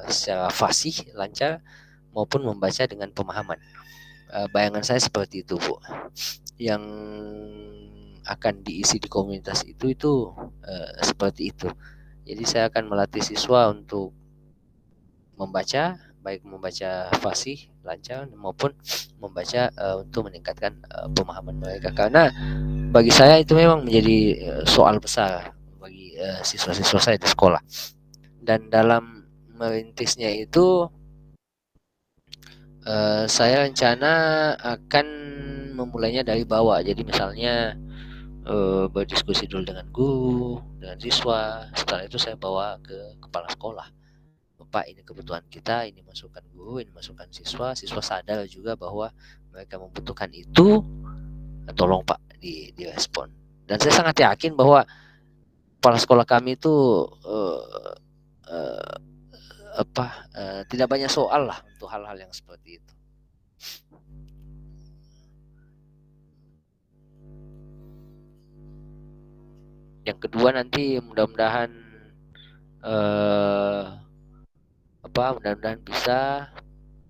secara fasih lancar maupun membaca dengan pemahaman. Bayangan saya seperti itu, Bu. Yang akan diisi di komunitas itu seperti itu. Jadi saya akan melatih siswa untuk membaca, baik membaca fasih lancar maupun membaca untuk meningkatkan pemahaman mereka, karena bagi saya itu memang menjadi soal besar bagi siswa-siswa saya di sekolah. Dan dalam merintisnya itu saya rencana akan memulainya dari bawah. Jadi misalnya berdiskusi dulu dengan guru, dengan siswa. Setelah itu saya bawa ke kepala sekolah. Pak, ini kebutuhan kita, ini masukan guru, ini masukan siswa. Siswa sadar juga bahwa mereka membutuhkan itu, tolong Pak direspon. Dan saya sangat yakin bahwa kepala sekolah kami itu tidak banyak soal lah untuk hal-hal yang seperti itu. Yang kedua nanti mudah-mudahan bisa,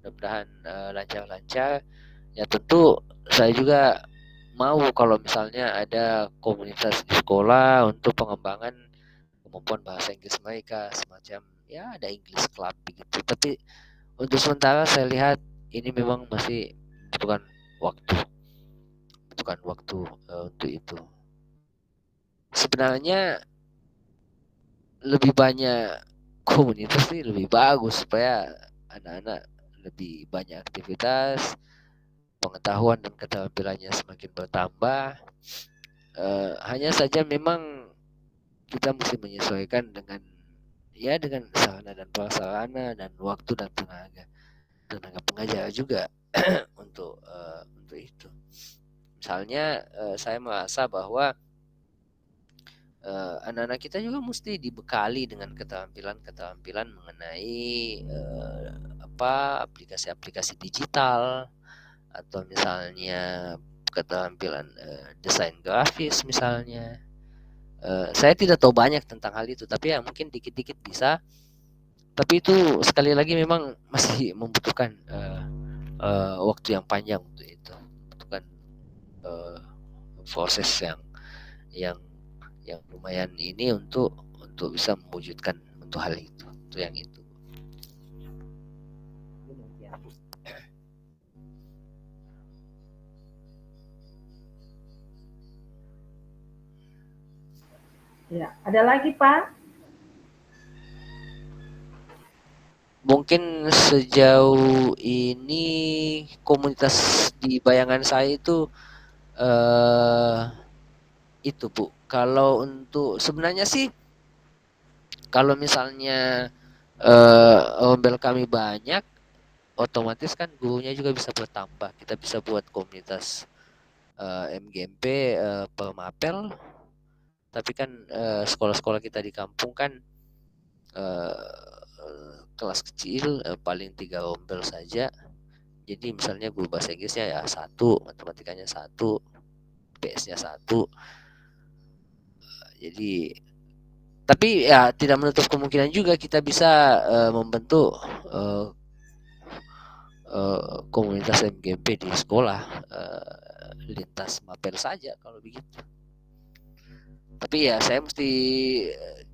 mudah-mudahan lancar-lancar. Ya tentu saya juga mau kalau misalnya ada komunitas di sekolah untuk pengembangan kemampuan bahasa Inggris mereka, semacam ya ada English Club begitu. Tapi untuk sementara saya lihat ini memang masih butuhkan waktu untuk itu. Sebenarnya lebih banyak komunitas sih lebih bagus supaya anak-anak lebih banyak aktivitas, pengetahuan dan keterampilannya semakin bertambah. Hanya saja memang kita mesti menyesuaikan dengan sarana dan prasarana dan waktu dan tenaga pengajar juga untuk itu. Misalnya saya merasa bahwa anak-anak kita juga mesti dibekali dengan keterampilan mengenai aplikasi-aplikasi digital, atau misalnya keterampilan desain grafis misalnya. Saya tidak tahu banyak tentang hal itu, tapi ya mungkin dikit-dikit bisa. Tapi itu sekali lagi memang masih membutuhkan waktu yang panjang untuk itu, membutuhkan proses yang lumayan ini untuk bisa mewujudkan untuk hal itu, untuk yang itu. Ya, ada lagi Pak? Mungkin sejauh ini komunitas di bayangan saya itu itu Bu. Kalau untuk sebenarnya sih kalau misalnya ombel kami banyak, otomatis kan gurunya juga bisa bertambah. Kita bisa buat komunitas MGMP pemapel, tapi kan sekolah-sekolah kita di kampung kan kelas kecil paling 3 ombel saja. Jadi misalnya guru bahasa Inggrisnya ya satu, matematikanya satu, PS-nya satu. Jadi tapi ya tidak menutup kemungkinan juga kita bisa membentuk uh, komunitas MGP di sekolah lintas mapel saja kalau begitu. Tapi ya saya mesti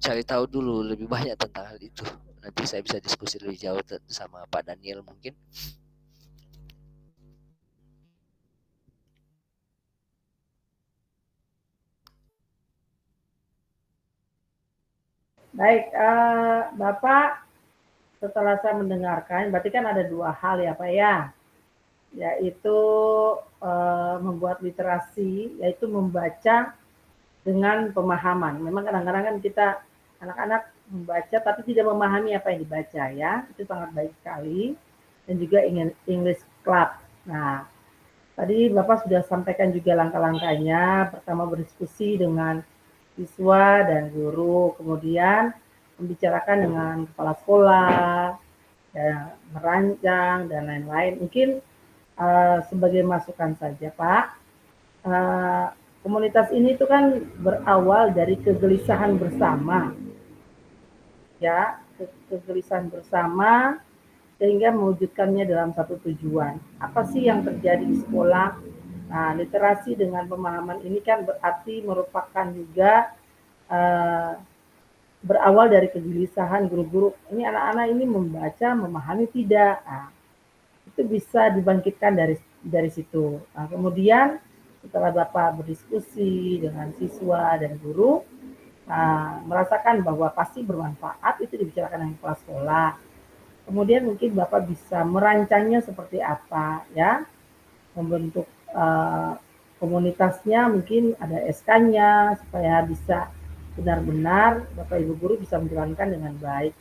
cari tahu dulu lebih banyak tentang hal itu. Nanti saya bisa diskusi lebih jauh sama Pak Daniel mungkin. Baik, Bapak, setelah saya mendengarkan, berarti kan ada 2 hal ya Pak ya, yaitu membuat literasi, yaitu membaca dengan pemahaman. Memang kadang-kadang kan kita anak-anak membaca tapi tidak memahami apa yang dibaca ya, itu sangat baik sekali. Dan juga English Club. Nah, tadi Bapak sudah sampaikan juga langkah-langkahnya. Pertama berdiskusi dengan siswa dan guru, kemudian membicarakan dengan kepala sekolah, dan merancang dan lain-lain. Mungkin sebagai masukan saja Pak, komunitas ini itu kan berawal dari kegelisahan bersama, ya, kegelisahan bersama sehingga mewujudkannya dalam satu tujuan. Apa sih yang terjadi di sekolah? Nah, literasi dengan pemahaman ini kan berarti merupakan juga berawal dari kegelisahan guru-guru. Ini anak-anak ini membaca, memahami tidak. Nah, itu bisa dibangkitkan dari situ. Nah, kemudian setelah Bapak berdiskusi dengan siswa dan guru, merasakan bahwa pasti bermanfaat, itu dibicarakan dengan kepala sekolah. Kemudian mungkin Bapak bisa merancangnya seperti apa ya, membentuk komunitasnya, mungkin ada SK-nya supaya bisa benar-benar Bapak Ibu guru bisa menjalankan dengan baik.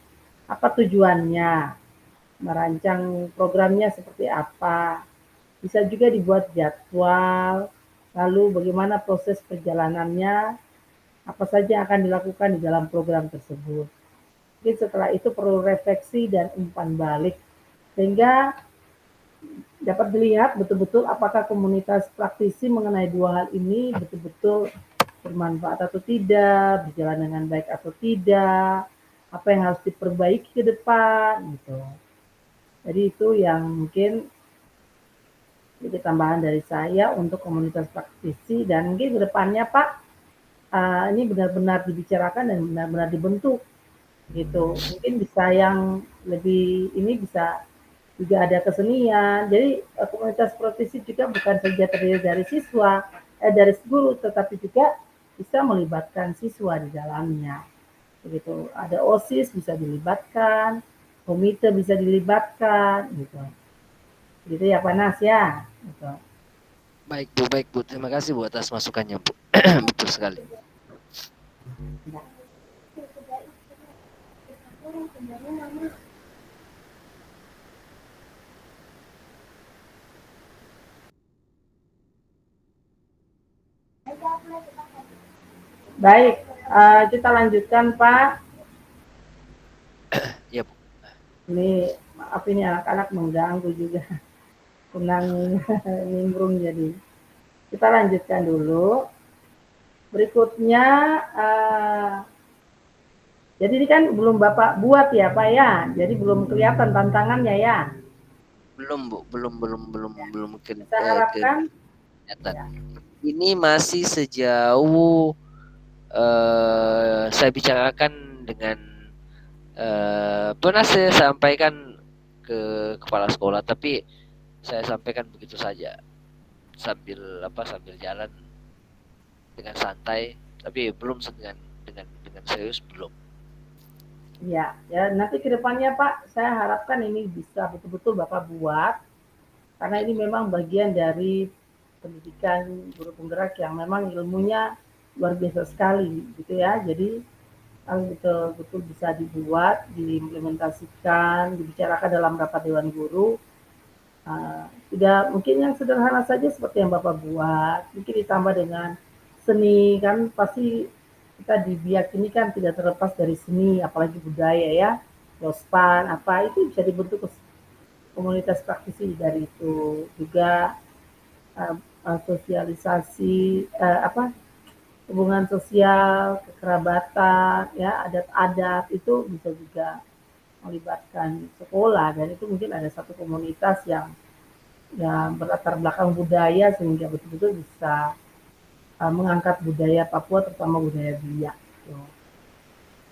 Apa tujuannya? Merancang programnya seperti apa? Bisa juga dibuat jadwal, lalu bagaimana proses perjalanannya, apa saja yang akan dilakukan di dalam program tersebut. Mungkin setelah itu perlu refleksi dan umpan balik, sehingga dapat dilihat betul-betul apakah komunitas praktisi mengenai 2 hal ini betul-betul bermanfaat atau tidak, berjalan dengan baik atau tidak, apa yang harus diperbaiki ke depan, gitu. Jadi itu yang mungkin jadi tambahan dari saya untuk komunitas praktisi, dan mungkin ke depannya Pak, ini benar-benar dibicarakan dan benar-benar dibentuk gitu. Mungkin bisa yang lebih ini bisa juga ada kesenian. Jadi komunitas praktisi juga bukan saja terdiri dari siswa, dari guru, tetapi juga bisa melibatkan siswa di dalamnya. Begitu. Ada OSIS bisa dilibatkan, komite bisa dilibatkan, gitu. Gitu ya Pak Nas ya. Gitu. Baik Bu. Terima kasih Bu atas masukannya Bu. Betul sekali. Baik, kita lanjutkan Pak. Ya Bu. Ini maaf ini anak-anak mengganggu juga. Kunang nimbrung jadi. Kita lanjutkan dulu. Berikutnya, jadi ini kan belum Bapak buat ya Pak ya, jadi belum kelihatan tantangannya ya. Belum Bu, belum Saya harapkan ya. Ini masih sejauh saya bicarakan dengan pernah saya sampaikan ke kepala sekolah, tapi saya sampaikan begitu saja sambil jalan dengan santai, tapi belum dengan serius belum. Ya, nanti ke depannya Pak, saya harapkan ini bisa betul-betul Bapak buat, karena ini memang bagian dari pendidikan guru penggerak yang memang ilmunya luar biasa sekali, gitu ya. Jadi harus betul-betul bisa dibuat, diimplementasikan, dibicarakan dalam rapat dewan guru. Tidak mungkin yang sederhana saja seperti yang Bapak buat, mungkin ditambah dengan seni, kan pasti kita di Biak ini kan tidak terlepas dari seni, apalagi budaya ya, Yospan, apa itu bisa dibentuk komunitas praktisi dari itu juga sosialisasi apa hubungan sosial, kekerabatan, ya adat-adat itu bisa juga melibatkan sekolah dan itu mungkin ada satu komunitas yang berlatar belakang budaya sehingga betul-betul bisa mengangkat budaya Papua terutama budaya Biak. Gitu.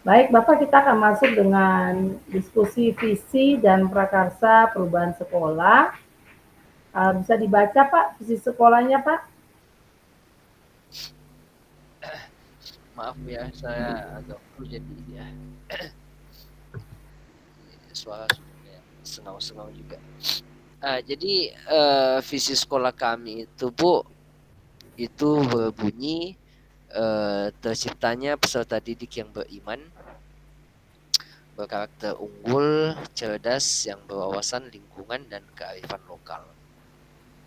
Baik, Bapak kita akan masuk dengan diskusi visi dan prakarsa perubahan sekolah. Bisa dibaca Pak visi sekolahnya Pak? Maaf ya, saya agak flu jadi ya suara sudah sengau-sengau juga. Jadi visi sekolah kami itu Bu, itu berbunyi terciptanya peserta didik yang beriman, berkarakter unggul, cerdas, yang berwawasan lingkungan dan kearifan lokal.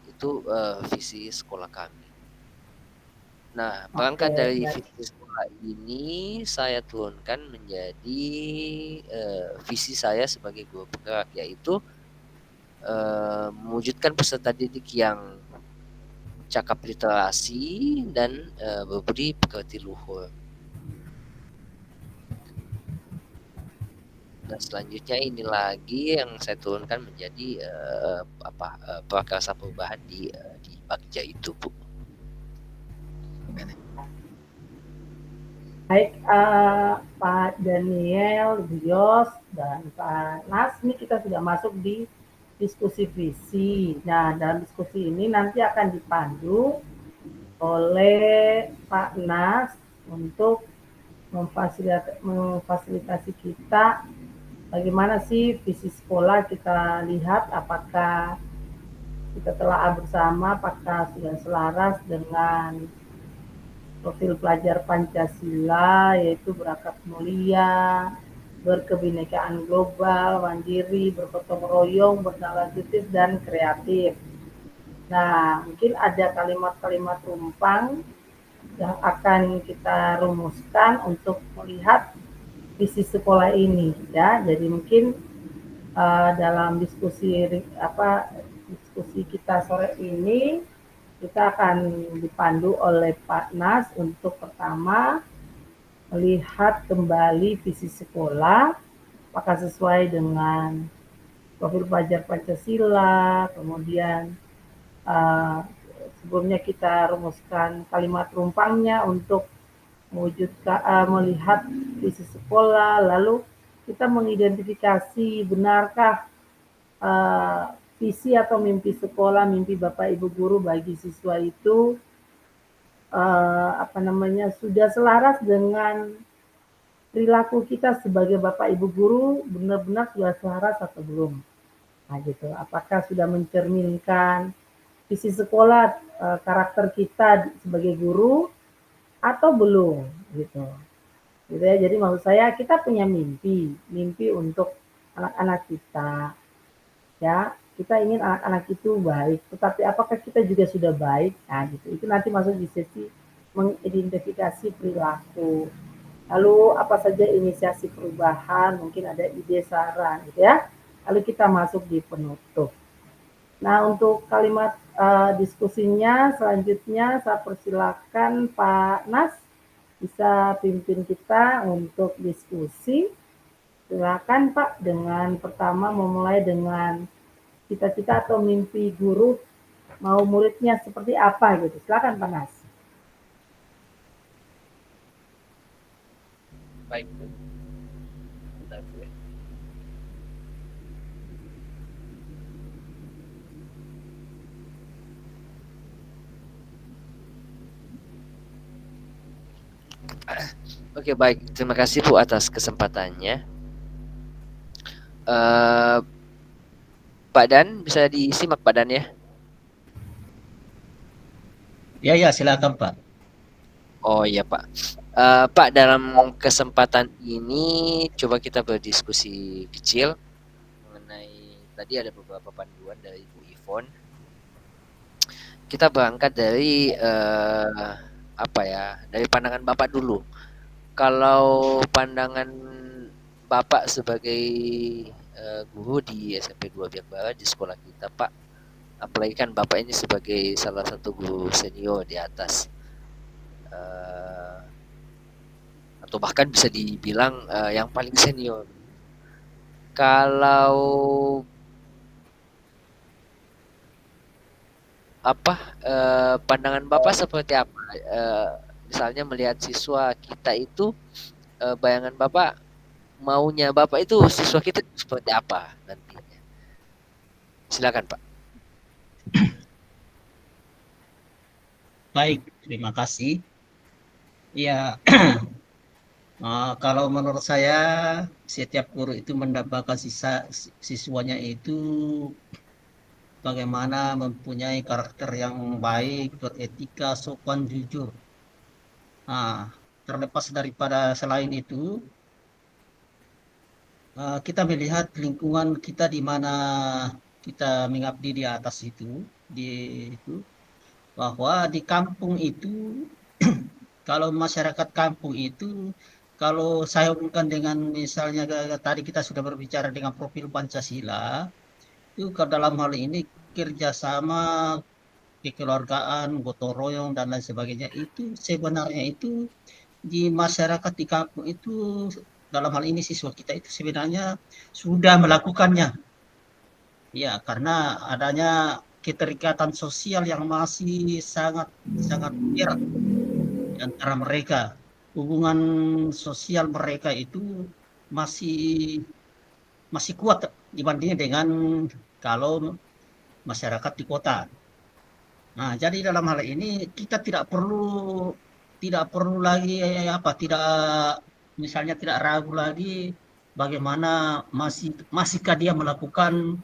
Itu visi sekolah kami. Nah, berangkat dari visi sekolah ini saya turunkan menjadi visi saya sebagai guru penggerak, yaitu mewujudkan peserta didik yang cakap literasi dan berbudi pekerti luhur. Nah, selanjutnya ini lagi yang saya turunkan menjadi prakarsa perubahan di Bagja itu, Bu. Baik, Pak Daniel, Yos, dan Pak Nas, ini kita sudah masuk di diskusi visi. Nah, dalam diskusi ini nanti akan dipandu oleh Pak Nas untuk memfasilitasi kita bagaimana sih visi sekolah, kita lihat apakah kita telah bersama, apakah sudah selaras dengan profil pelajar Pancasila, yaitu berakhlak mulia, berkebinekaan global, mandiri, bergotong royong, bernalar-kritis, dan kreatif. Nah, mungkin ada kalimat-kalimat rumpang yang akan kita rumuskan untuk melihat visi sekolah ini, ya. Jadi mungkin dalam diskusi kita sore ini kita akan dipandu oleh Pak Nas untuk pertama melihat kembali visi sekolah, apakah sesuai dengan profil pelajar Pancasila, kemudian sebelumnya kita rumuskan kalimat rumpangnya untuk mewujudkan melihat visi sekolah, lalu kita mengidentifikasi benarkah visi atau mimpi sekolah, mimpi Bapak Ibu guru bagi siswa itu sudah selaras dengan perilaku kita sebagai Bapak Ibu guru, benar-benar sudah selaras atau belum. Nah gitu, apakah sudah mencerminkan visi sekolah karakter kita sebagai guru atau belum gitu. Gitu ya. Jadi maksud saya kita punya mimpi untuk anak-anak kita. Ya, kita ingin anak-anak itu baik, tetapi apakah kita juga sudah baik? Nah, gitu. Itu nanti masuk di sesi mengidentifikasi perilaku. Lalu apa saja inisiasi perubahan, mungkin ada ide saran gitu ya. Lalu kita masuk di penutup. Nah, untuk kalimat diskusinya selanjutnya saya persilakan Pak Nas bisa pimpin kita untuk diskusi. Silakan Pak, dengan pertama memulai dengan cita-cita atau mimpi guru mau muridnya seperti apa gitu. Silakan Pak Nas. Baik. Oke, baik. Terima kasih Bu atas kesempatannya. Pak Dan, bisa disimak Pak Dan ya? Ya, silakan Pak. Oh iya Pak. Pak, dalam kesempatan ini coba kita berdiskusi kecil mengenai tadi ada beberapa panduan dari Bu Ivon. Kita berangkat dari apa ya? Dari pandangan Bapak dulu. Kalau pandangan Bapak sebagai guru di SMP 2 Biak Barat di sekolah kita, Pak, apalagi kan Bapak ini sebagai salah satu guru senior di atas atau bahkan bisa dibilang yang paling senior. Kalau apa pandangan Bapak seperti apa? Misalnya melihat siswa kita itu, bayangan Bapak, maunya Bapak itu siswa kita seperti apa nantinya? Silakan Pak. Baik, terima kasih. Ya, kalau menurut saya setiap guru itu mendapatkan siswanya itu bagaimana mempunyai karakter yang baik, beretika, sopan, jujur. Terlepas daripada selain itu, kita melihat lingkungan kita di mana kita mengabdi di atas itu, bahwa di kampung itu kalau masyarakat kampung itu, kalau saya hubungkan dengan misalnya tadi kita sudah berbicara dengan profil Pancasila, itu ke dalam hal ini kerjasama, kekeluargaan, gotong royong dan lain sebagainya itu sebenarnya itu di masyarakat di kampung itu dalam hal ini siswa kita itu sebenarnya sudah melakukannya. Ya, karena adanya keterikatan sosial yang masih sangat sangat erat di antara mereka. Hubungan sosial mereka itu masih masih kuat dibandingkan dengan kalau masyarakat di kota. Nah, jadi dalam hal ini kita tidak perlu lagi tidak misalnya tidak ragu lagi bagaimana masihkah dia melakukan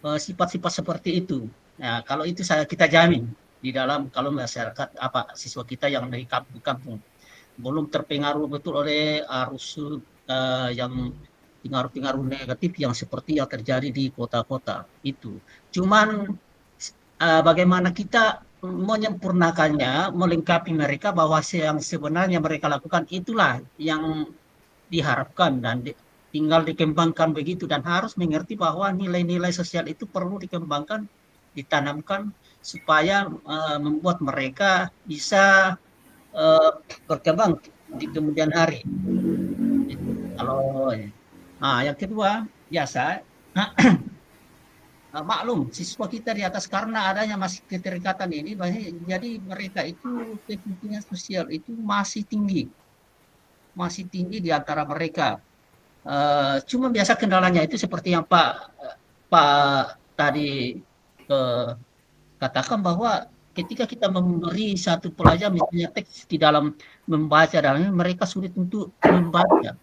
sifat-sifat seperti itu. Nah, kalau itu kita jamin di dalam kalau masyarakat siswa kita yang dari kampung-kampung belum terpengaruh betul oleh arus yang pengaruh-pengaruh negatif yang seperti yang terjadi di kota-kota itu. Cuman bagaimana kita menyempurnakannya, melengkapi mereka bahwa yang sebenarnya mereka lakukan itulah yang diharapkan dan tinggal dikembangkan begitu dan harus mengerti bahwa nilai-nilai sosial itu perlu dikembangkan, ditanamkan supaya membuat mereka bisa berkembang di kemudian hari. Kalau yang kedua biasa maklum siswa kita di atas karena adanya masih keterikatan ini, jadi mereka itu kepentingan sosial itu masih tinggi di antara mereka. Cuma biasa kendalanya itu seperti yang Pak tadi katakan bahwa ketika kita memberi satu pelajar misalnya teks di dalam membaca dalamnya mereka sulit untuk membaca,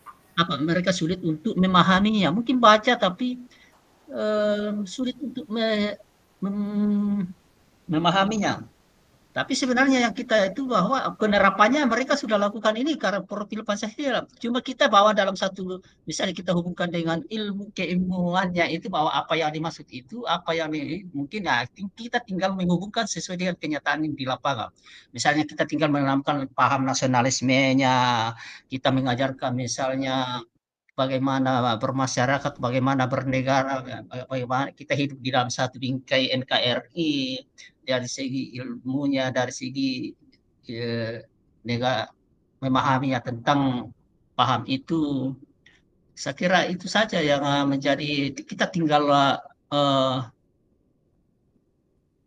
mereka sulit untuk memahaminya. Mungkin baca tapi sulit untuk memahaminya. Tapi sebenarnya yang kita itu bahwa penerapannya mereka sudah lakukan ini karena profil Pancasila. Cuma kita bawa dalam satu, misalnya kita hubungkan dengan ilmu keilmuannya itu bahwa apa yang dimaksud itu, apa yang mungkin kita tinggal menghubungkan sesuai dengan kenyataan di lapangan. Misalnya kita tinggal menanamkan paham nasionalismenya, kita mengajarkan misalnya bagaimana bermasyarakat, bagaimana bernegara, bagaimana kita hidup di dalam satu bingkai NKRI, dari segi ilmunya, dari segi negara memahaminya tentang paham itu. Saya kira itu saja yang menjadi kita tinggal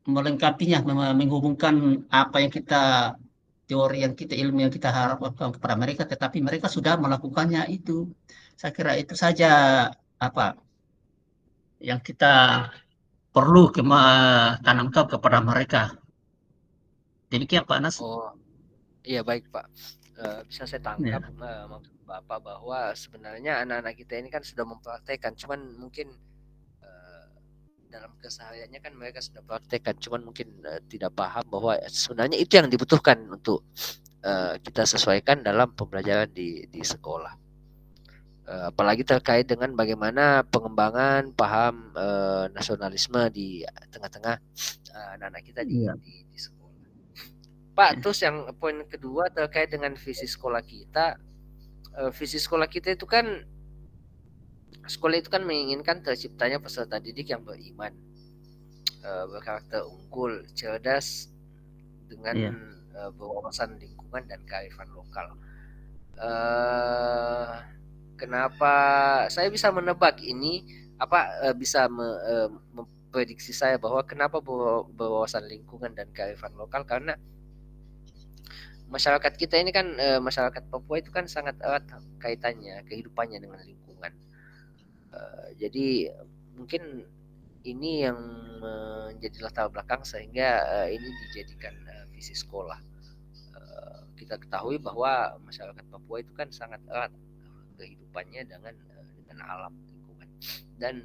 melengkapinya, menghubungkan apa yang kita teori yang kita ilmu yang kita harapkan kepada mereka, tetapi mereka sudah melakukannya itu. Saya kira itu saja apa yang kita perlu tanamkan kepada mereka. Demikian Pak Nas. Oh iya baik Pak. bisa saya tangkap maksud Bapak bahwa sebenarnya anak-anak kita ini kan sudah mempraktekkan, cuman mungkin dalam kesehariannya kan mereka sudah praktekkan, cuman mungkin tidak paham bahwa sebenarnya itu yang dibutuhkan untuk kita sesuaikan dalam pembelajaran di sekolah. Apalagi terkait dengan bagaimana pengembangan paham nasionalisme di tengah-tengah anak-anak kita di sekolah. Pak, terus yang poin kedua terkait dengan visi sekolah kita. Visi sekolah kita itu kan, sekolah itu kan menginginkan terciptanya peserta didik yang beriman, berkarakter unggul, cerdas, dengan berwawasan lingkungan dan kearifan lokal. Kenapa saya bisa menebak ini? Bisa memprediksi saya bahwa kenapa berwawasan lingkungan dan kearifan lokal? Karena masyarakat kita ini kan, masyarakat Papua itu kan sangat erat kaitannya, kehidupannya dengan lingkungan. Jadi mungkin ini yang menjadi latar belakang sehingga ini dijadikan visi sekolah. Kita ketahui bahwa masyarakat Papua itu kan sangat erat kehidupannya dengan alam lingkungan, dan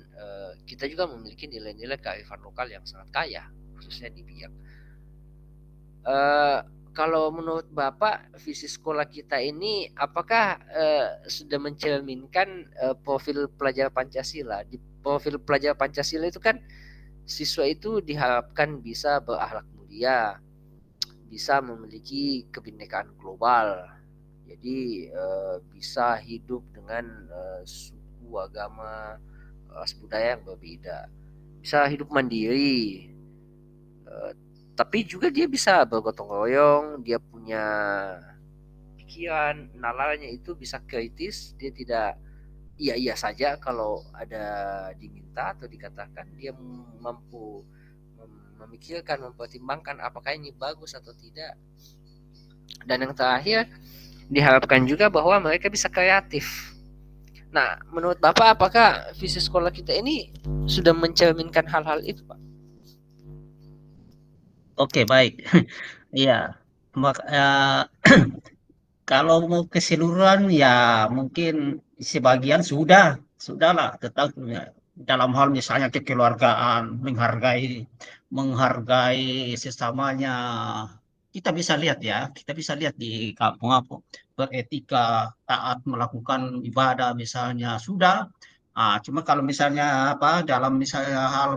kita juga memiliki nilai-nilai kearifan lokal yang sangat kaya, khususnya di Biak. Kalau menurut Bapak, visi sekolah kita ini apakah sudah mencerminkan profil pelajar Pancasila? Di profil pelajar Pancasila itu kan siswa itu diharapkan bisa berakhlak mulia, bisa memiliki kebinekaan global, jadi bisa hidup dengan suku, agama, ras budaya yang berbeda, bisa hidup mandiri, tapi juga dia bisa bergotong royong, dia punya pikiran, nalarnya itu bisa kritis, dia tidak iya saja kalau ada diminta atau dikatakan, dia mampu memikirkan, mempertimbangkan apakah ini bagus atau tidak. Dan yang terakhir, diharapkan juga bahwa mereka bisa kreatif. Nah, menurut Bapak, apakah visi sekolah kita ini sudah mencerminkan hal-hal itu, Pak? Oke, baik. Iya, kalau mau keseluruhan ya mungkin sebagian sudahlah, tetap dalam hal misalnya kekeluargaan, menghargai sesamanya. Kita bisa lihat di kampung apa, beretika, taat melakukan ibadah misalnya sudah. Cuma kalau misalnya dalam misalnya hal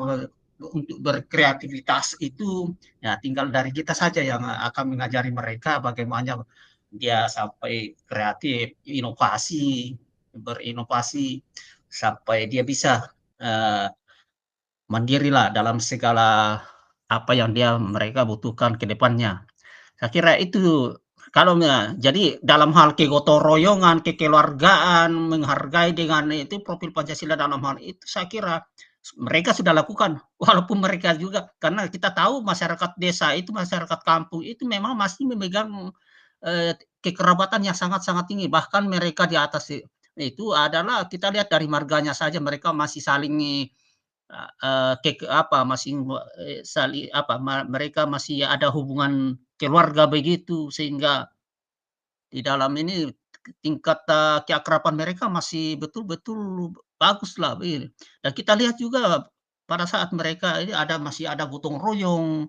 untuk berkreativitas itu ya tinggal dari kita saja yang akan mengajari mereka bagaimana dia sampai kreatif, berinovasi sampai dia bisa mandiri lah dalam segala apa yang mereka butuhkan ke depannya. Saya kira itu kalau jadi dalam hal kegotong royongan, kekeluargaan, menghargai dengan itu profil Pancasila dalam hal itu, saya kira mereka sudah lakukan, walaupun mereka juga, karena kita tahu masyarakat desa itu, masyarakat kampung itu memang masih memegang kekerabatan yang sangat-sangat tinggi, bahkan mereka di atas itu adalah kita lihat dari marganya saja, mereka masih saling mereka masih ada hubungan keluarga begitu, sehingga di dalam ini tingkat keakraban mereka masih betul-betul baguslah begini. Dan kita lihat juga pada saat mereka ini masih ada gotong royong,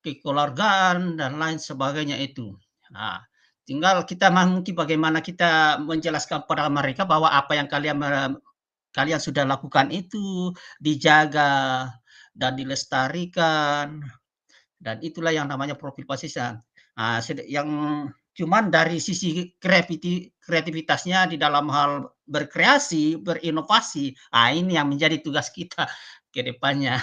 kekeluargaan dan lain sebagainya itu. Nah, tinggal kita mungkin bagaimana kita menjelaskan pada mereka bahwa apa yang kalian sudah lakukan itu dijaga dan dilestarikan, dan itulah yang namanya profil Pancasila. Yang cuman dari sisi kreativitasnya di dalam hal berkreasi, berinovasi, ini yang menjadi tugas kita ke depannya.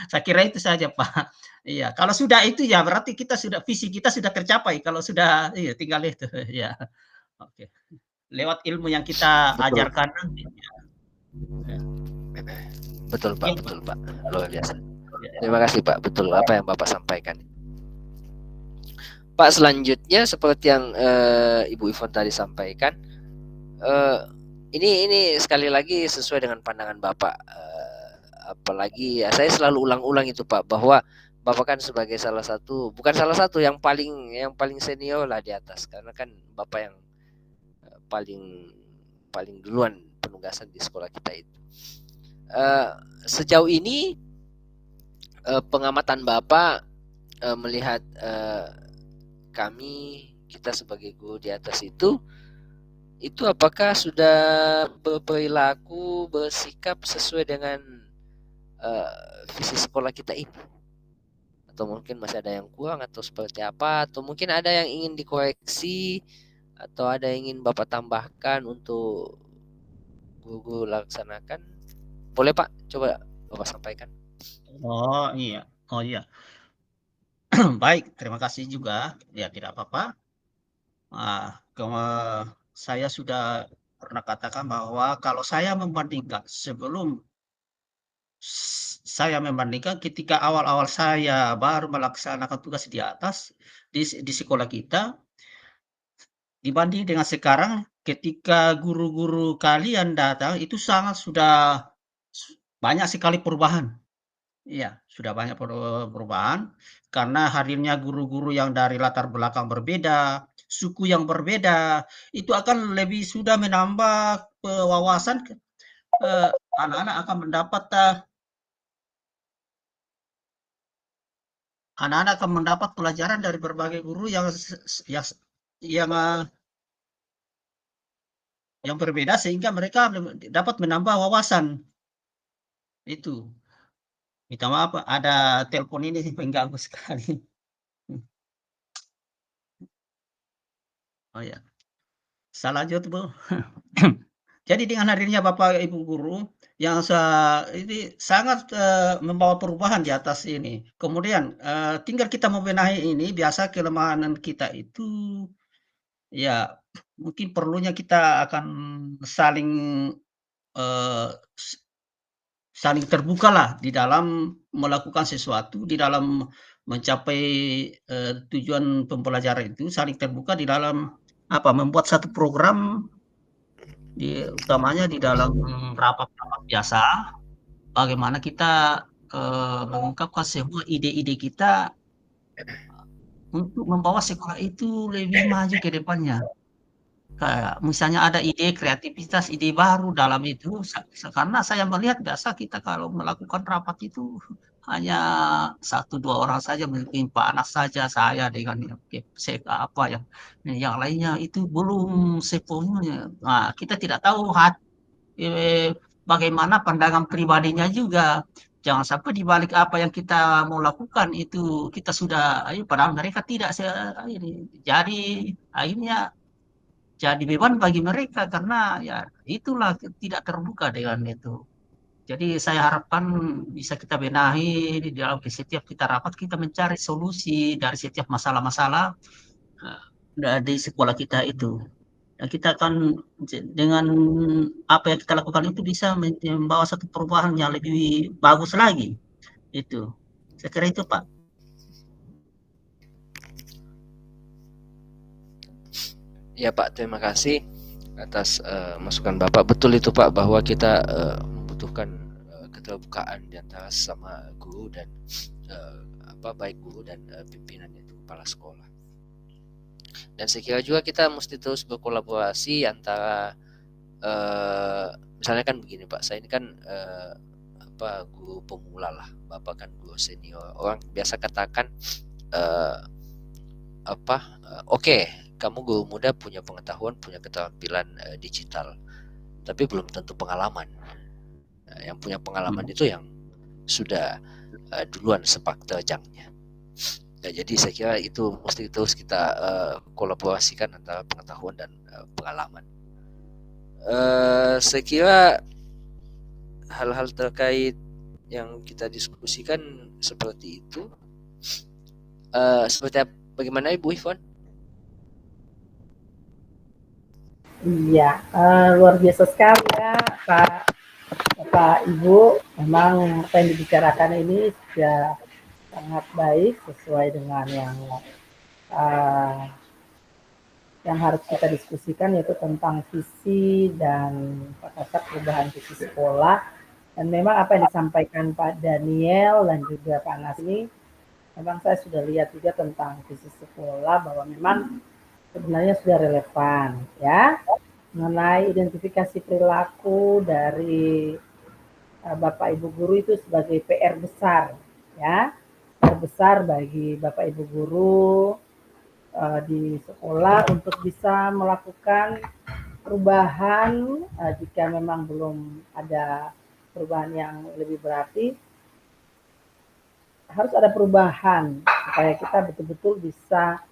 Saya kira itu saja, Pak. Iya, kalau sudah itu ya berarti visi kita sudah tercapai. Kalau sudah, iya tinggal itu, ya. Oke. Lewat ilmu yang kita ajarkan nanti. Betul, Pak. Betul, Pak. Luar biasa. Terima kasih, Pak. Betul apa yang Bapak sampaikan. Pak, selanjutnya seperti yang Ibu Ivon tadi sampaikan, ini sekali lagi sesuai dengan pandangan Bapak. Apalagi saya selalu ulang-ulang itu, Pak, bahwa Bapak kan sebagai salah satu, bukan salah satu, yang paling senior lah di atas, karena kan Bapak yang paling duluan penugasan di sekolah kita itu. Sejauh ini pengamatan Bapak melihat kita sebagai guru di atas itu apakah sudah berperilaku, bersikap sesuai dengan visi sekolah kita ini? Atau mungkin masih ada yang kurang atau seperti apa? Atau mungkin ada yang ingin dikoreksi atau ada yang ingin Bapak tambahkan untuk guru laksanakan? Boleh Pak, coba Bapak sampaikan. Oh iya. Baik, terima kasih juga. Ya tidak apa-apa. Saya sudah pernah katakan bahwa kalau saya membandingkan ketika awal-awal saya baru melaksanakan tugas di atas di sekolah kita, dibanding dengan sekarang ketika guru-guru kalian datang itu sudah banyak sekali perubahan. Iya, sudah banyak perubahan karena hadirnya guru-guru yang dari latar belakang berbeda, suku yang berbeda, itu akan lebih sudah menambah wawasan anak-anak akan mendapat pelajaran dari berbagai guru yang berbeda sehingga mereka dapat menambah wawasan. Itu. Minta maaf, ada telepon ini mengganggu sekali. Oh ya, salah lanjut Bu. Jadi dengan hadirnya Bapak Ibu guru yang ini sangat membawa perubahan di atas ini. Kemudian tinggal kita membenahi ini. Biasa kelemahan kita itu ya mungkin perlunya kita akan saling terbuka lah di dalam melakukan sesuatu, di dalam mencapai tujuan pembelajaran itu, saling terbuka di dalam membuat satu program utamanya di dalam rapat-rapat biasa, bagaimana kita mengungkapkan semua ide-ide kita untuk membawa sekolah itu lebih maju ke depannya. Kayak misalnya ada ide kreativitas, ide baru dalam itu, karena saya melihat biasa kita kalau melakukan rapat itu hanya 1-2 orang saja, mungkin Pak Anas saja, saya dengan yang lainnya itu belum sepenuhnya. Nah, kita tidak tahu bagaimana pandangan pribadinya juga. Jangan sampai di balik apa yang kita mau lakukan itu kita sudah, padahal mereka tidak. Jadi akhirnya jadi beban bagi mereka karena ya itulah tidak terbuka dengan itu. Jadi saya harapkan bisa kita benahi di dalam setiap kita rapat, kita mencari solusi dari setiap masalah-masalah di sekolah kita itu. Dan kita akan dengan apa yang kita lakukan itu bisa membawa satu perubahan yang lebih bagus lagi. Itu. Saya kira itu Pak. Ya Pak, terima kasih atas masukan Bapak. Betul itu Pak, bahwa kita membutuhkan keterbukaan di antara sama guru dan baik guru dan pimpinan, yaitu kepala sekolah. Dan saya kira juga kita mesti terus berkolaborasi antara misalnya kan begini Pak, saya ini kan guru pemula lah, Bapak kan guru senior. Orang biasa katakan oke, kamu guru muda punya pengetahuan, punya keterampilan digital, tapi belum tentu pengalaman. Yang punya pengalaman itu yang sudah duluan sepak terjangnya. Ya, jadi saya kira itu mesti terus kita kolaborasikan antara pengetahuan dan pengalaman. Saya kira hal-hal terkait yang kita diskusikan seperti itu. Bagaimana Ibu Ivon? Iya, luar biasa sekali ya Pak Ibu. Memang apa yang dibicarakan ini sudah sangat baik, sesuai dengan yang harus kita diskusikan, yaitu tentang visi dan perubahan visi sekolah. Dan memang apa yang disampaikan Pak Daniel dan juga Pak Anas ini memang saya sudah lihat juga tentang visi sekolah bahwa memang sebenarnya sudah relevan ya mengenai identifikasi perilaku dari Bapak Ibu guru itu sebagai PR besar ya. PR besar bagi Bapak Ibu guru di sekolah untuk bisa melakukan perubahan jika memang belum ada perubahan yang lebih berarti harus ada perubahan supaya kita betul-betul bisa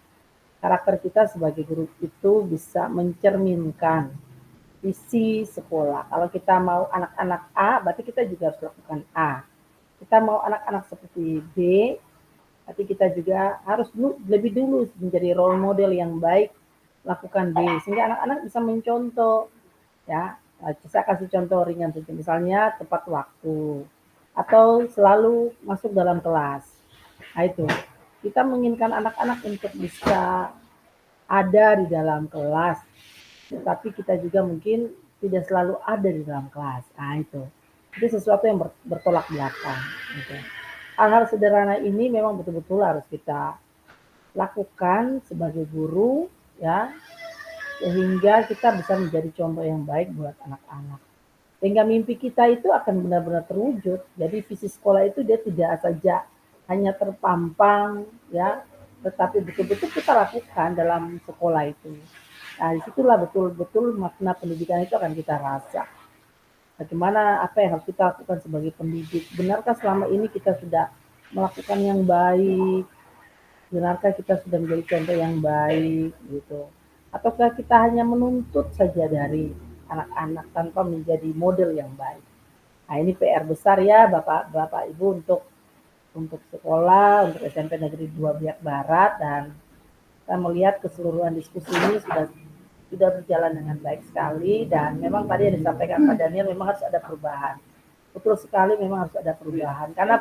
karakter kita sebagai guru itu bisa mencerminkan visi sekolah. Kalau kita mau anak-anak A, berarti kita juga harus lakukan A. Kita mau anak-anak seperti B, berarti kita juga harus lebih dulu menjadi role model yang baik lakukan B, sehingga anak-anak bisa mencontoh. Ya, saya kasih contoh ringan saja, misalnya tepat waktu atau selalu masuk dalam kelas. Nah itu, kita menginginkan anak-anak untuk bisa ada di dalam kelas, tetapi kita juga mungkin tidak selalu ada di dalam kelas. Nah itu sesuatu yang bertolak belakang. Gitu. Hal-hal sederhana ini memang betul-betul harus kita lakukan sebagai guru, ya, sehingga kita bisa menjadi contoh yang baik buat anak-anak. Sehingga mimpi kita itu akan benar-benar terwujud. Jadi visi sekolah itu dia tidak saja hanya terpampang, ya, tetapi betul-betul kita lakukan dalam sekolah itu. Nah, disitulah betul-betul makna pendidikan itu akan kita rasa. Bagaimana apa yang harus kita lakukan sebagai pendidik? Benarkah selama ini kita sudah melakukan yang baik? Benarkah kita sudah menjadi contoh yang baik gitu? Ataukah kita hanya menuntut saja dari anak-anak tanpa menjadi model yang baik? Nah, ini PR besar ya Bapak Ibu untuk sekolah, untuk SMP Negeri 2 Biak Barat, dan saya melihat keseluruhan diskusi ini sudah berjalan dengan baik sekali, dan memang tadi yang disampaikan Pak Daniel memang harus ada perubahan. Betul sekali, memang harus ada perubahan, karena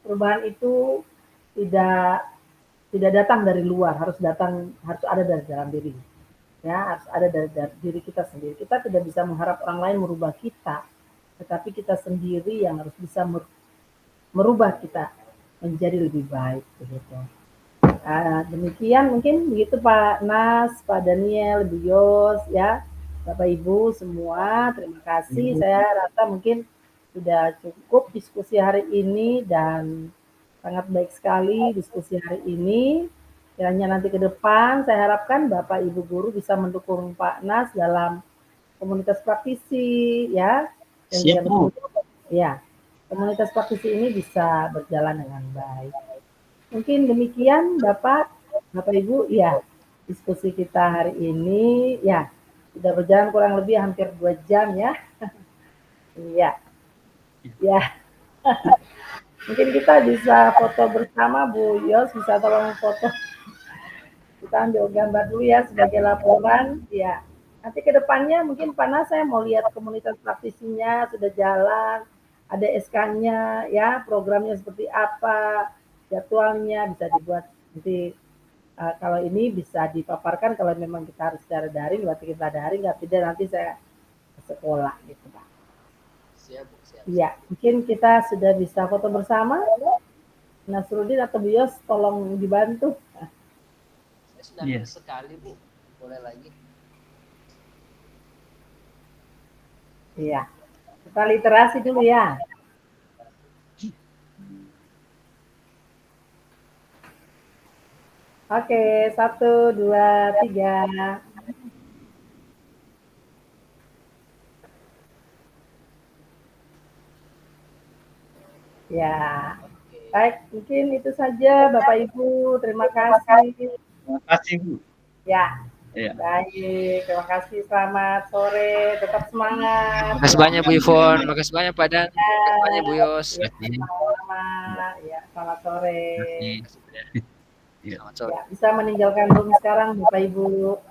perubahan itu tidak datang dari luar, harus ada dari dalam diri. Ya, harus ada dari diri kita sendiri. Kita tidak bisa mengharap orang lain merubah kita, tetapi kita sendiri yang harus bisa merubah kita menjadi lebih baik begitu. Demikian mungkin begitu Pak Nas, Pak Daniel, Bu Yos, ya, Bapak Ibu semua, terima kasih. Saya rasa mungkin sudah cukup diskusi hari ini dan sangat baik sekali diskusi hari ini. Kiranya nanti ke depan saya harapkan Bapak Ibu guru bisa mendukung Pak Nas dalam komunitas praktisi, ya. Siap, Bu. Ya, komunitas praktisi ini bisa berjalan dengan baik. Mungkin demikian Bapak Ibu, ya, diskusi kita hari ini, ya, sudah berjalan kurang lebih hampir 2 jam ya. Iya. Ya. Mungkin kita bisa foto bersama, Bu Yos, bisa tolong foto. Kita ambil gambar dulu ya sebagai laporan, ya. Nanti ke depannya mungkin Panas saya mau lihat komunitas praktisinya sudah jalan, ada SK-nya, ya, programnya seperti apa, jadwalnya bisa dibuat nanti. Kalau ini bisa dipaparkan kalau memang kita harus secara daring, berarti kita daring, nggak tidak nanti saya ke sekolah gitu Pak. Siap, Bu, siap. Iya, mungkin kita sudah bisa foto bersama. Nasruddin atau Bu Yos tolong dibantu. Saya sudah mix sekali, Bu. Boleh lagi. Iya. Kita literasi dulu ya. Oke, 1, 2, 3. Ya, baik, mungkin itu saja Bapak Ibu, terima kasih. Terima kasih, Bu. Ya, baik, terima kasih, selamat sore, tetap semangat. Terima kasih banyak Bu Ivon, terima kasih banyak Pak Dan, terima kasih banyak Bu Yos. Ya, selamat sore. Selamat sore. Ya, bisa meninggalkan room sekarang Bapak Ibu.